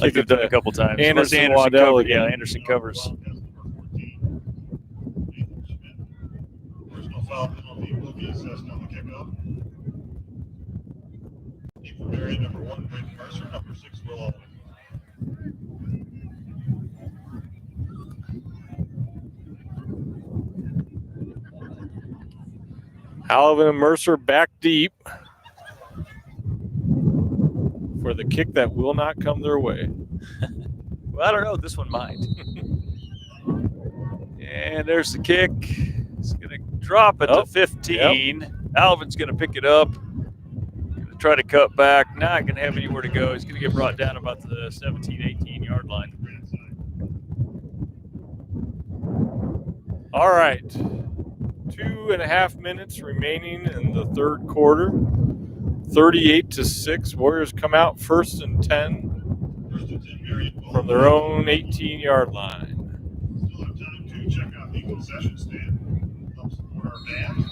Like they've done a couple times.
Anderson Waddell.
Yeah, Anderson covers.
Personal foul penalty will be assessed on the kickoff. For Marion, number 1, Brayden Mercer, number 6, Will Alden.
Alvin and Mercer back deep for the kick that will not come their way.
Well, I don't know. This one might. And there's the kick. It's going to drop it to 15. Yep. Alvin's going to pick it up. Gonna try to cut back. Not going to have anywhere to go. He's going to get brought down about the 17, 18-yard line.
All right. 2.5 minutes remaining in the third quarter. 38-6. Warriors come out 1st and 10 from their own 18-yard line.
Still have time to check out the concession stand. Help support our band.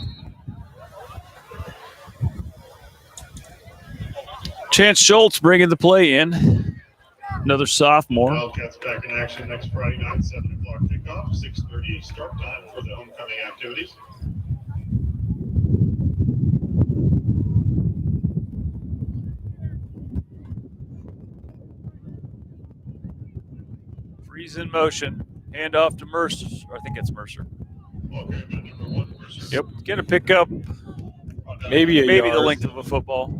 Chance Schultz bringing the play in. Another sophomore.
Wildcats back in action next Friday night, 7 o'clock kickoff, 6:30 start time for the homecoming activities.
Freeze in motion. Hand off to Mercer. I think it's Mercer.
Okay, but number 1, Mercer.
Yep. Going to pick up
Maybe
the
yard.
length of a football.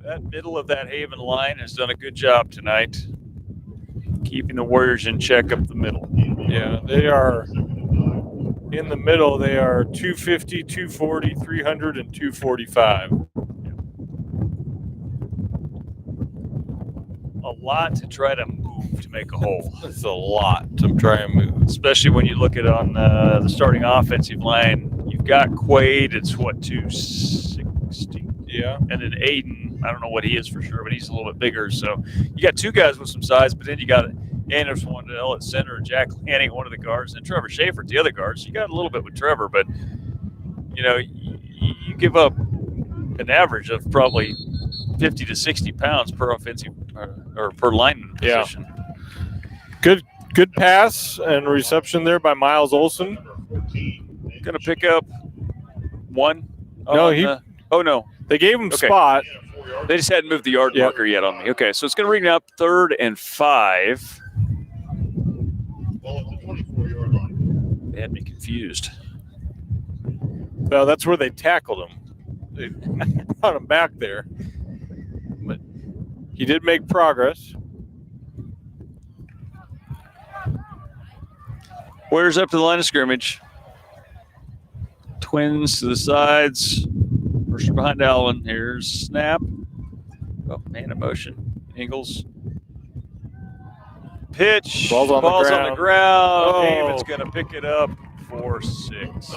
That middle of that Haven line has done a good job tonight, keeping the Warriors in check up the middle.
Yeah, they are in the middle. They are 250, 240, 300, and 245.
A lot to try to move to make a hole.
It's a lot to try and move.
Especially when you look at on the starting offensive line. You've got Quaid, it's what, 260?
Yeah.
And then Aiden, I don't know what he is for sure, but he's a little bit bigger. So you got two guys with some size, but then you got Anderson Wandell at center, Jack Lanning, one of the guards, and Trevor Schaefer at the other guard. So you got a little bit with Trevor, but, you know, you give up an average of probably 50 to 60 pounds per offensive or per lineman position.
Good pass and reception there by Miles Olson.
Going to pick up one.
No,
no.
They gave him
Okay.
spot.
They just hadn't moved the yard marker yet on me. Okay, so it's going to bring up 3rd and 5.
Ball at the 24-yard line.
They had me confused.
Well, that's where they tackled him. They brought him back there. But he did make progress.
Warriors up to the line of scrimmage. Twins to the sides. Mercer behind Alvin. Here's snap. Oh, man of motion. Ingles. Pitch.
Ball's on the ground. Oh.
Haven's going to pick it up for 6.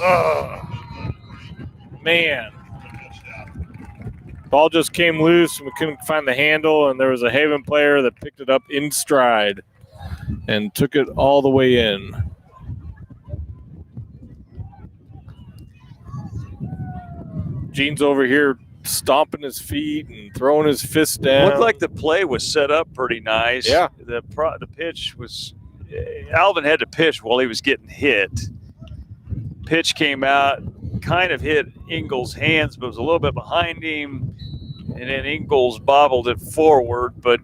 Man. Ball just came loose and we couldn't find the handle, and there was a Haven player that picked it up in stride and took it all the way in. Gene's over here stomping his feet and throwing his fist down.
Looked like the play was set up pretty nice.
Yeah.
The pitch was Alvin had to pitch while he was getting hit. Pitch came out, kind of hit Ingles' hands, but was a little bit behind him. And then Ingles bobbled it forward, but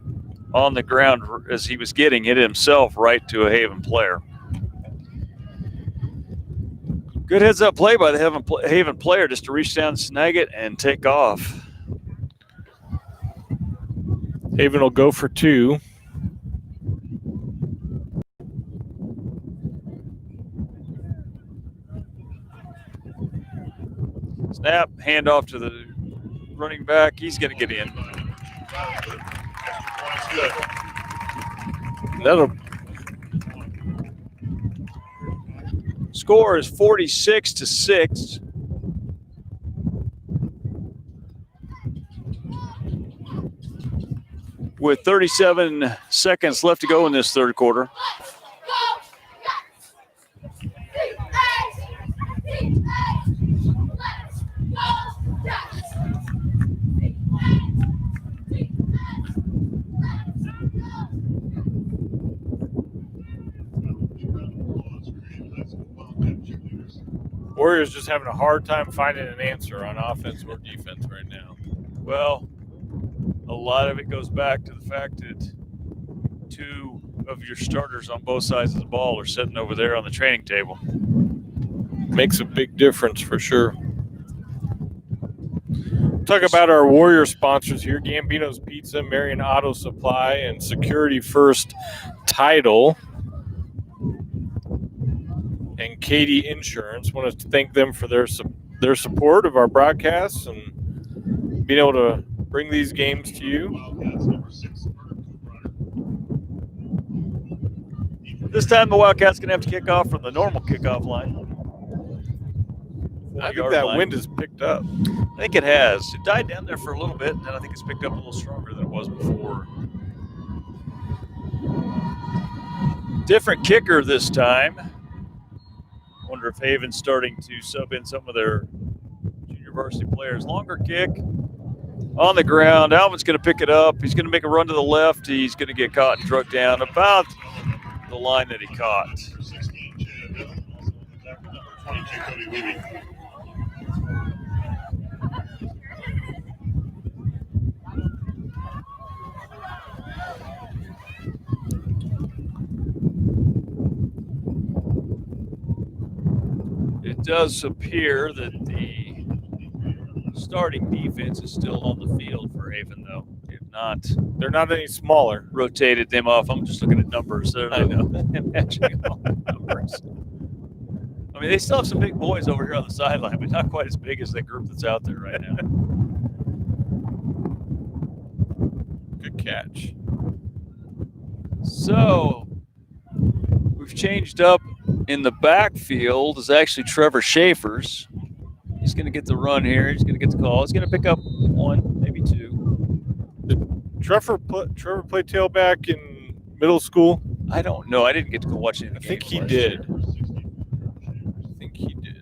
on the ground as he was getting hit himself right to a Haven player. Good heads-up play by the Haven player just to reach down, snag it, and take off.
Haven will go for 2.
Snap, handoff to the running back. He's going to get in.
That'll
Score is 46-6. With 37 seconds left to go in this third quarter.
Warriors just having a hard time finding an answer on offense or defense right now.
Well, a lot of it goes back to the fact that 2 of your starters on both sides of the ball are sitting over there on the training table.
Makes a big difference for sure. Talk about our Warrior sponsors here: Gambino's Pizza, Marion Auto Supply, and Security First Title. and Katie Insurance. Want to thank them for their support of our broadcasts and being able to bring these games to you.
This time the Wildcats going to have to kick off from the normal kickoff line.
I think that wind has picked up.
I think it has. It died down there for a little bit, and then I think it's picked up a little stronger than it was before. Different kicker this time. Wonder if Haven's starting to sub in some of their junior varsity players. Longer kick on the ground. Alvin's going to pick it up. He's going to make a run to the left. He's going to get caught and trucked down about the line that he caught. It does appear that the starting defense is still on the field for Haven, though. If not,
they're not any smaller.
Rotated them off. I'm just looking at numbers. I know. Matching all the numbers. I mean, they still have some big boys over here on the sideline, but not quite as big as that group that's out there right now.
Good catch.
So we've changed up in the backfield is actually Trevor Schaefer's. He's going to get the run here. He's going to get the call. He's going to pick up one, maybe two.
Did Trevor play tailback in middle school?
I don't know. I didn't get to go watch any of the games.
I think he did. I think he did.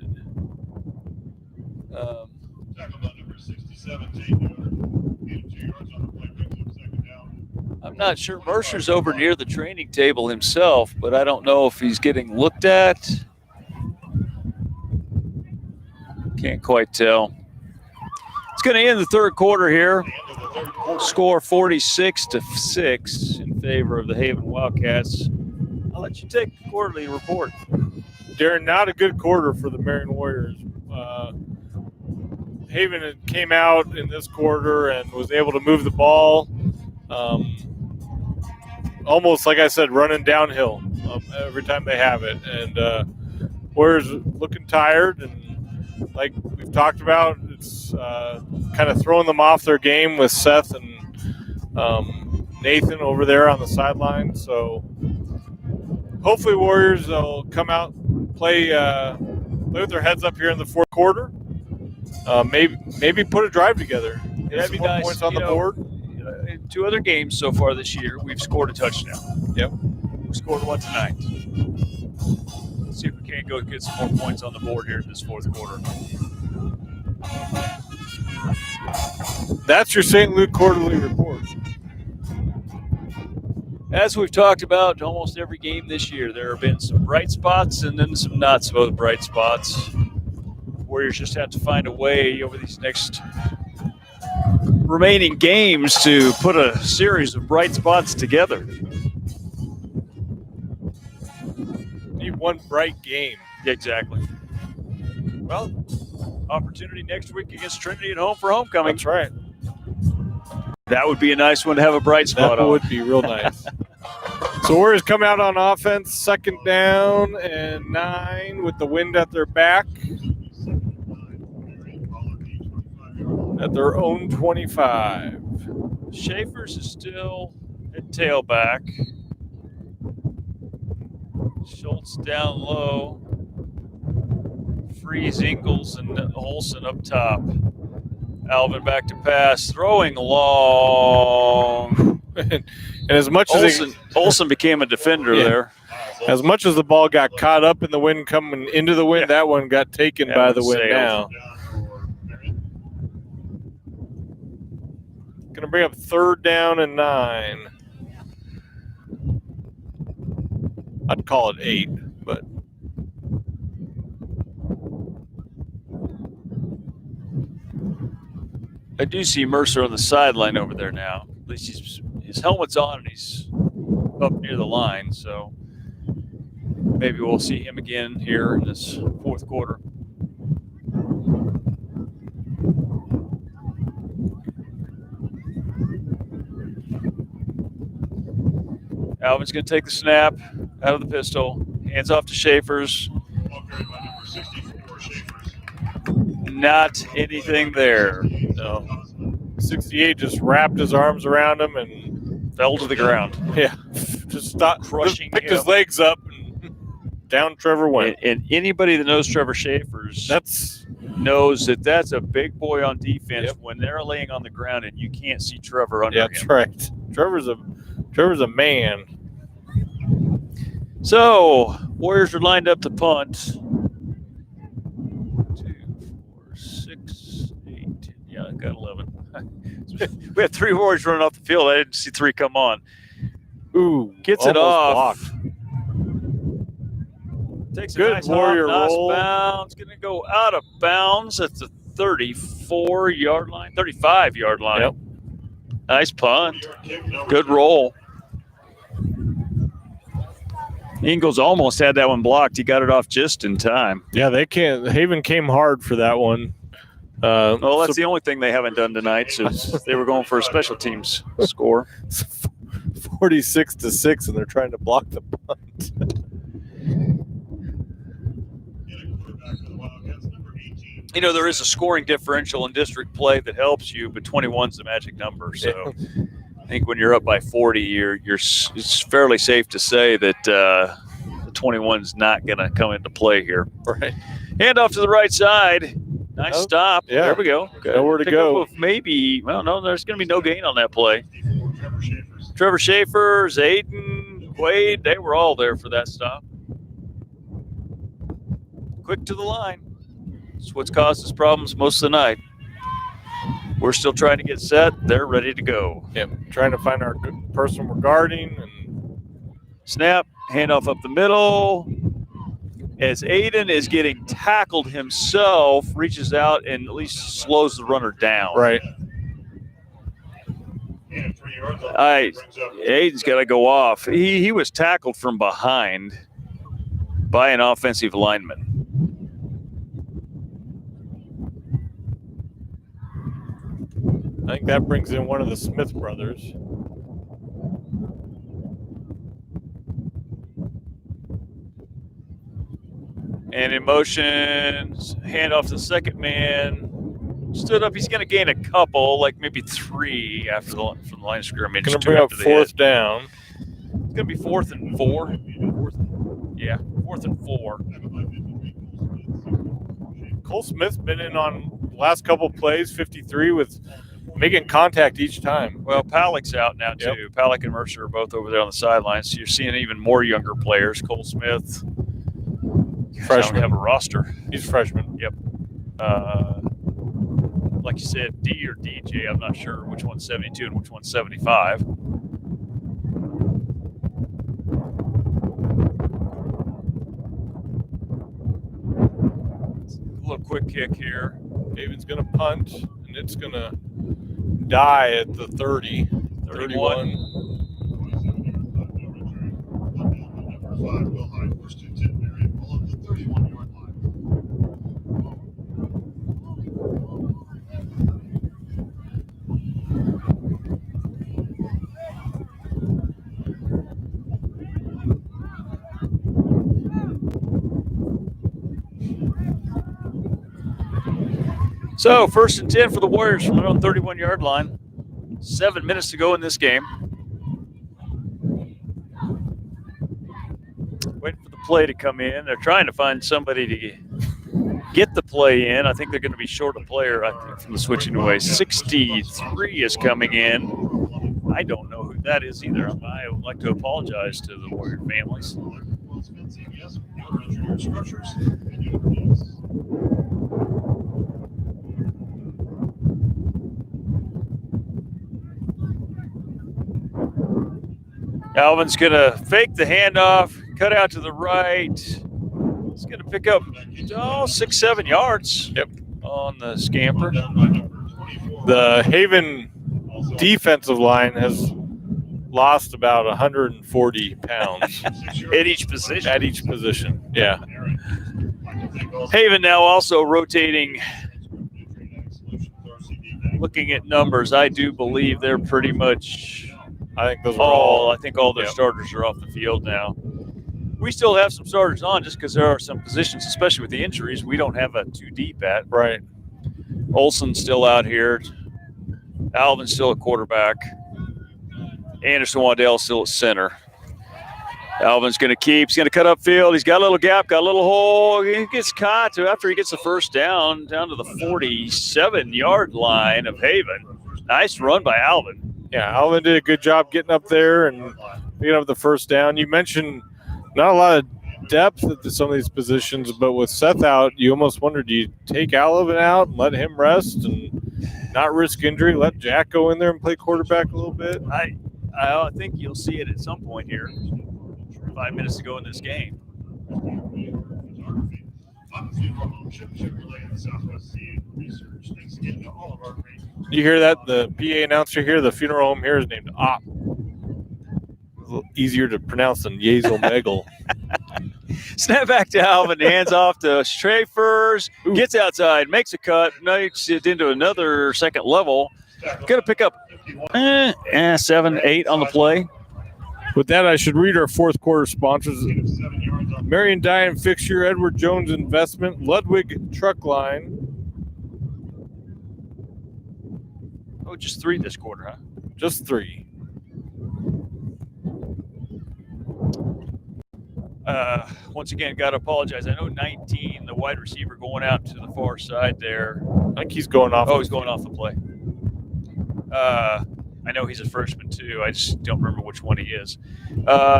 I'm not sure. Mercer's over near the training table himself, but I don't know if he's getting looked at. Can't quite tell. It's going to end the third quarter here. Score 46-6 in favor of the Haven Wildcats. I'll let you take the quarterly report.
Darren, not a good quarter for the Marion Warriors. Haven came out in this quarter and was able to move the ball. Almost, like I said, running downhill every time they have it. And Warriors looking tired. And like we've talked about, it's kind of throwing them off their game with Seth and Nathan over there on the sideline. So hopefully Warriors will come out, play with their heads up here in the fourth quarter. Maybe put a drive together. Get some more points on the board.
In two other games so far this year, we've scored a touchdown.
Yep.
We scored one tonight. Let's see if we can't go get some more points on the board here in this fourth quarter.
That's your St. Luke quarterly report.
As we've talked about almost every game this year, there have been some bright spots and then some not so bright spots. Warriors just have to find a way over these next remaining games to put a series of bright spots together.
Need one bright game.
Exactly. Well, opportunity next week against Trinity at home for homecoming.
That's right.
That would be a nice one to have a bright spot on.
That would be real nice. So Warriors come out on offense, second down and 9 with the wind at their back. At their own 25.
Schaefer's is still at tailback. Schultz down low. Freeze, Ingalls, and Olsen up top. Alvin back to pass, throwing long.
And as much as
Olsen became a defender there.
As much as the ball got caught up in the wind coming into the wind, that one got taken by the wind now. Going to bring up third down and 9. I'd call it 8, but
I do see Mercer on the sideline over there now. At least his helmet's on and he's up near the line, so maybe we'll see him again here in this fourth quarter. Alvin's going to take the snap out of the pistol. Hands off to Schaefer's. Not anything there.
No. 68 just wrapped his arms around him and
Fell to the ground.
yeah, just stopped,
Crushing
picked
him.
his legs up and down Trevor went.
And anybody that knows Trevor Schaefer's knows that that's a big boy on defense when they're laying on the ground and you can't see Trevor under him.
That's right. Trevor's a man.
So Warriors are lined up to punt. 2, 4, 6, 8, 10. Yeah, I got 11. We had 3 Warriors running off the field. I didn't see 3 come on.
Ooh,
Gets it off.
Blocked.
Takes a
Good
nice
Warrior
nice
roll.
bounce. Going to go out of bounds at the 34-yard line, 35-yard line.
Yep.
Nice punt. Good roll. Ingles almost had that one blocked. He got it off just in time.
Yeah, they can't. Haven came hard for that one.
Well, that's the only thing they haven't done tonight. So they were going for a special teams score.
46-6, and they're trying to block the punt.
You know, there is a scoring differential in district play that helps you, but 21's the magic number. So I think when you're up by 40, it's fairly safe to say that the 21's not going to come into play here.
Right.
Hand off to the right side. Nice stop.
Yeah.
There we go. Good.
Nowhere to
Pick
go.
up with no, there's going to be no gain on that play. Trevor Schaefer, Aiden, Quaid, they were all there for that stop. Quick to the line. That's what's caused us problems most of the night. We're still trying to get set. They're ready to go.
Yep. Trying to find our good person we're guarding. And
snap, handoff up the middle. As Aiden is getting tackled himself, reaches out and at least slows the runner down.
right.
Aiden's got to go off. He was tackled from behind by an offensive lineman.
I think that brings in one of the Smith brothers.
And in motion, hand off to the second man. Stood up. He's going to gain a couple, like maybe 3 after from the line of scrimmage.
Going to bring up 4th down.
It's going to be 4th and 4. 4th and 4.
Cole Smith's been in on the last couple plays, 53, with making contact each time.
Well, Palak's out now, too.
Yep.
Palak and Mercer are both over there on the sidelines. So you're seeing even more younger players. Cole Smith.
Freshman.
I don't have a roster.
He's a freshman.
Yep. Like you said, D or DJ. I'm not sure which one's 72 and which one's 75. A little quick kick here.
Haven's going to punt, and it's going to die at the 30. 31.
So 1st and 10 for the Warriors from their own 31-yard line. 7 minutes to go in this game. Waiting for the play to come in. They're trying to find somebody to get the play in. I think they're going to be short a player, I think, from the switching away. 63 is coming in. I don't know who that is either. I would like to apologize to the Warrior families. Alvin's going to fake the handoff, cut out to the right. He's going to pick up 6, 7 yards on the scamper.
The Haven defensive line has lost about 140 pounds
at each position.
At each position, yeah.
Haven now also rotating. Looking at numbers, I do believe they're pretty much.
I think those are all.
I think all their starters are off the field now. we still have some starters on just because there are some positions, especially with the injuries, we don't have a too deep at.
Right.
Olson's still out here. Alvin's still at quarterback. Anderson Waddell still at center. Alvin's going to keep. He's going to cut upfield. He's got a little gap, got a little hole. He gets caught after he gets the first down to the 47-yard line of Haven. Nice run by Alvin.
Yeah, Alvin did a good job getting up there and picking up the first down. You mentioned not a lot of depth at some of these positions, but with Seth out, you almost wonder, do you take Alvin out and let him rest and not risk injury, let Jack go in there and play quarterback a little bit?
I think you'll see it at some point here. 5 minutes to go in this game.
You hear that? The PA announcer here, the funeral home here is named Op. A little easier to pronounce than Yezel Megal.
Snap back to Alvin, hands off to Strafers, gets outside, makes a cut, makes it into another second level. Going to pick up 7, 8 on the play.
With that, I should read our fourth quarter sponsors. Marion Dye and Fixture, Edward Jones Investment, Ludwig Truck Line.
Oh, just 3 this quarter, huh?
Just 3.
Once again, got to apologize. I know 19, the wide receiver going out to the far side there.
I think he's going off.
Oh, he's going off the play. I know he's a freshman too. I just don't remember which one he is.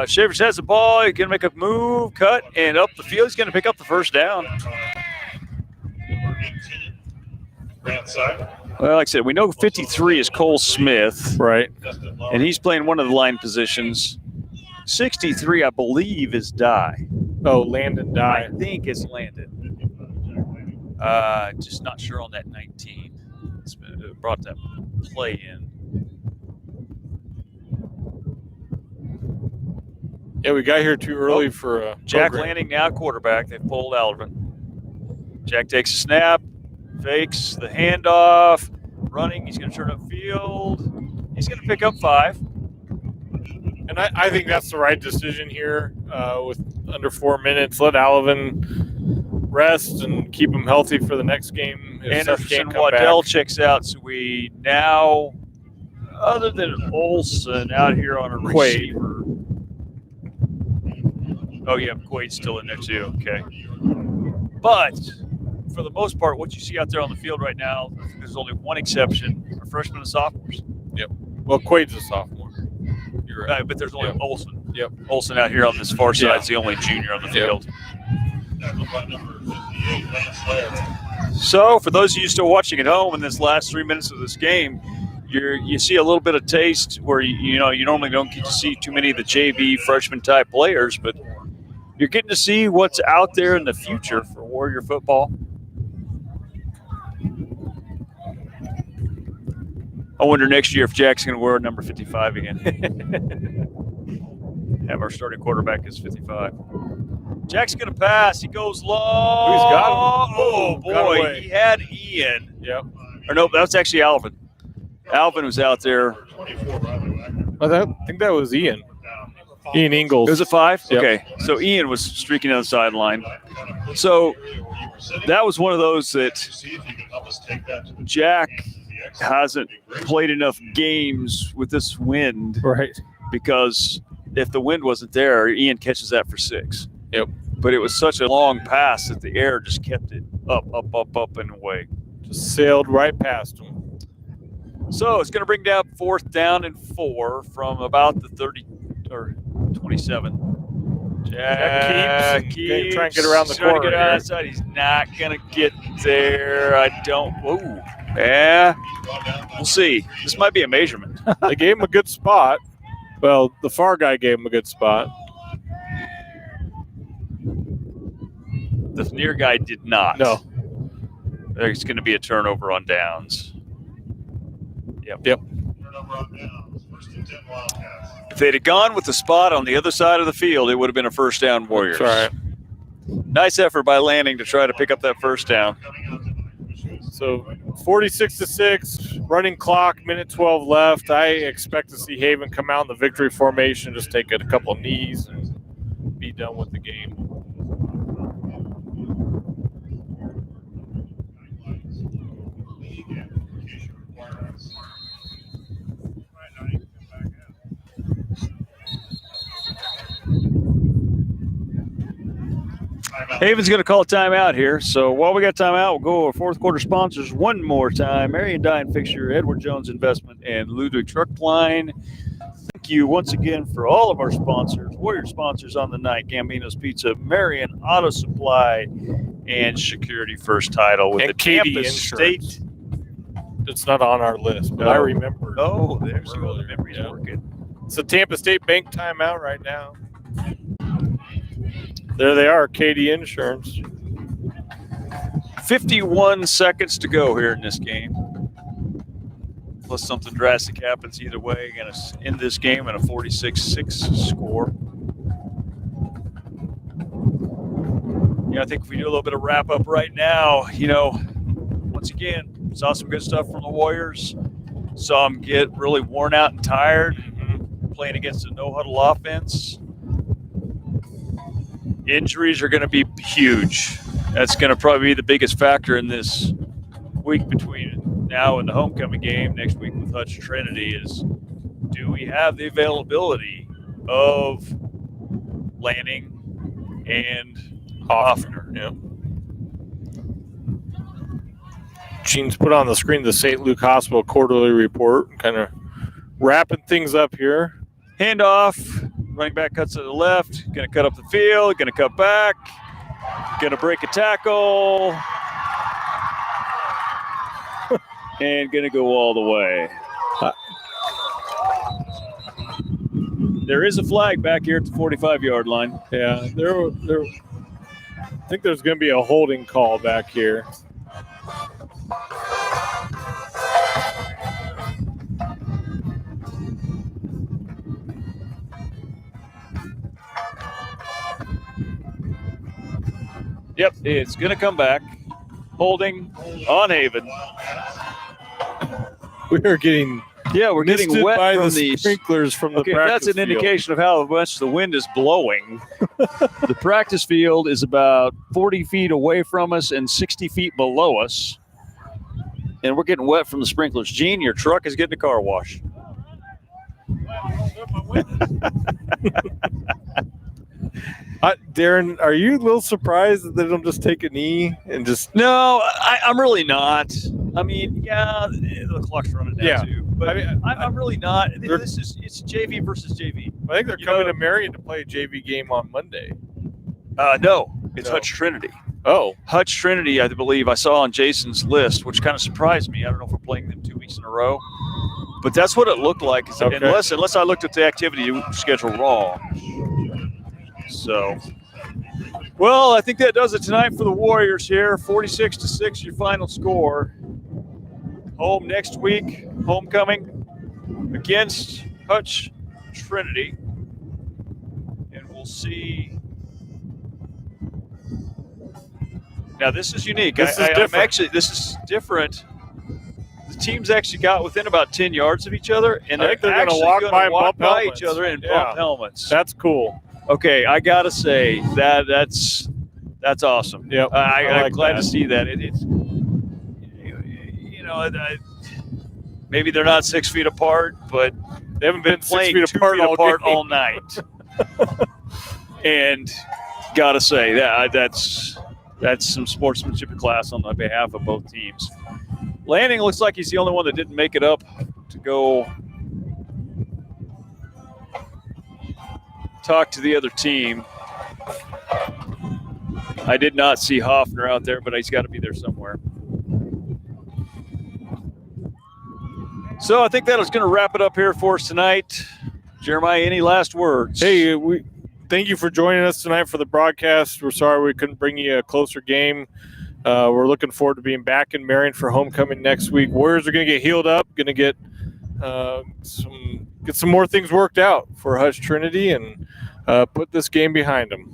Shavers has the ball. He's going to make a move, cut, and up the field. He's going to pick up the first down. Well, like I said, we know 53 is Cole Smith.
Right.
And he's playing one of the line positions. 63, I believe, is Dye.
Oh, Landon Dye.
I think it's Landon. Just not sure on that 19. Brought that play in.
Yeah, we got here too early for
Jack
program.
Lanning now quarterback. They pulled Alvin. Jack takes a snap, fakes the handoff, running. He's going to turn up field. He's going to pick up 5.
And I think that's the right decision here with under 4 minutes. Let Alvin rest and keep him healthy for the next game.
Anderson Waddell checks out, so we now, other than Olson out here on a receiver. Oh, yeah, Quaid's still in there too. Okay. But for the most part, what you see out there on the field right now, there's only one exception, are freshmen and sophomores.
Yep. Well, Quaid's a sophomore. You're right.
But there's only Olson.
Yep.
Olson out here on this far side is the only junior on the field. So for those of you still watching at home in this last 3 minutes of this game, you see a little bit of taste where you normally don't get to see too many of the JV freshman type players, but you're getting to see what's out there in the future for Warrior football. I wonder next year if Jack's going to wear number 55 again. Have our starting quarterback as 55. Jack's going to pass. He goes long.
He's got him.
Oh, boy. He had Ian.
Yep.
Or no, that's actually Alvin. Alvin was out there.
I think that was Ian. Ian Ingalls.
It was a 5?
Yep.
Okay. So Ian was streaking down the sideline. So that was one of those that Jack hasn't played enough games with this wind.
Right.
Because if the wind wasn't there, Ian catches that for 6.
Yep.
But it was such a long pass that the air just kept it up, and away.
Just sailed right past him.
So it's going to bring down 4th down and 4 from about the 30 or 27. Jack keeps
trying to get around the corner.
Get outside. He's not going to get there. I don't. Whoa. Yeah. We'll see. This might be a measurement.
They gave him a good spot. Well, the far guy gave him a good spot.
The near guy did not.
No.
There's going to be a turnover on downs. Yep. If they'd have gone with the spot on the other side of the field, it would have been a first down Warriors.
That's right.
Nice effort by Lanning to try to pick up that first down.
So 46-6, running clock, minute 12 left. I expect to see Haven come out in the victory formation, just take a couple of knees and be done with the game.
Haven's going to call a timeout here. So while we got timeout, we'll go over fourth quarter sponsors one more time. Marion Dye & Fixture, Edward Jones Investment, and Ludwig Truck Line. Thank you once again for all of our sponsors, Warrior sponsors on the night, Gambino's Pizza, Marion Auto Supply, and Security First Title with
And
the
Katie
Tampa
Insurance.
State.
It's not on our list, but I remember.
Oh, there's all the memories working.
It's a Tampa State Bank timeout right now. There they are, Katie Insurance.
51 seconds to go here in this game. Unless something drastic happens either way, going to end this game in a 46-6 score. Yeah, I think if we do a little bit of wrap up right now, once again, saw some good stuff from the Warriors. Saw them get really worn out and tired playing against a no-huddle offense. Injuries are going to be huge. That's going to probably be the biggest factor in this week between now and the homecoming game next week with Hutch Trinity is, do we have the availability of Lanning and Hoffner?
Yeah. Gene's put on the screen the St. Luke Hospital quarterly report, kind of wrapping things up here.
Handoff. Running back cuts to the left. Going to cut up the field. Going to cut back. Going to break a tackle. And going to go all the way. There is a flag back here at the 45-yard line.
Yeah, there. I think there's going to be a holding call back here.
Yep, it's going to come back. Holding on Haven.
We are getting
we're getting wet
by
from
the sprinklers from the practice
that's an
field.
indication of how much the wind is blowing. The practice field is about 40 feet away from us and 60 feet below us. And we're getting wet from the sprinklers. Gene, your truck is getting a car wash.
Darren, are you a little surprised that they don't just take a knee and just...
No, I'm really not. I mean, yeah, the clock's running down too. But I'm really not. It's JV versus JV.
I think they're coming to Marion to play a JV game on Monday.
No, it's Hutch Trinity.
Oh.
Hutch Trinity, I believe I saw on Jason's list, which kind of surprised me. I don't know if we're playing them 2 weeks in a row. But that's what it looked like,
okay.
unless I looked at the activity schedule wrong. So, well, I think that does it tonight for the Warriors here. 46-6, your final score. Home next week, homecoming against Hutch Trinity. And we'll see. Now, this is unique.
This
is different. The teams actually got within about 10 yards of each other, and
I think they're
actually
going to
walk by
helmets.
each other and bump helmets.
That's cool.
Okay, I gotta say that's awesome.
Yep,
I'm glad to see that. It's maybe they're not 6 feet apart, but
they haven't been
playing
6 feet apart
all night. And gotta say that's some sportsmanship in class on the behalf of both teams. Lanning looks like he's the only one that didn't make it up to go talk to the other team. I did not see Hoffner out there, but he's got to be there somewhere. So I think that is going to wrap it up here for us tonight. Jeremiah, any last words?
Hey, we thank you for joining us tonight for the broadcast. We're sorry we couldn't bring you a closer game. We're looking forward to being back in Marion for homecoming next week. Warriors are going to get healed up, going to get some more things worked out for Hutch Trinity and put this game behind them.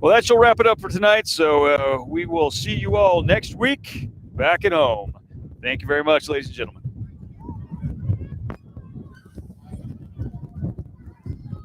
Well, that shall wrap it up for tonight. So we will see you all next week back at home. Thank you very much, ladies and gentlemen.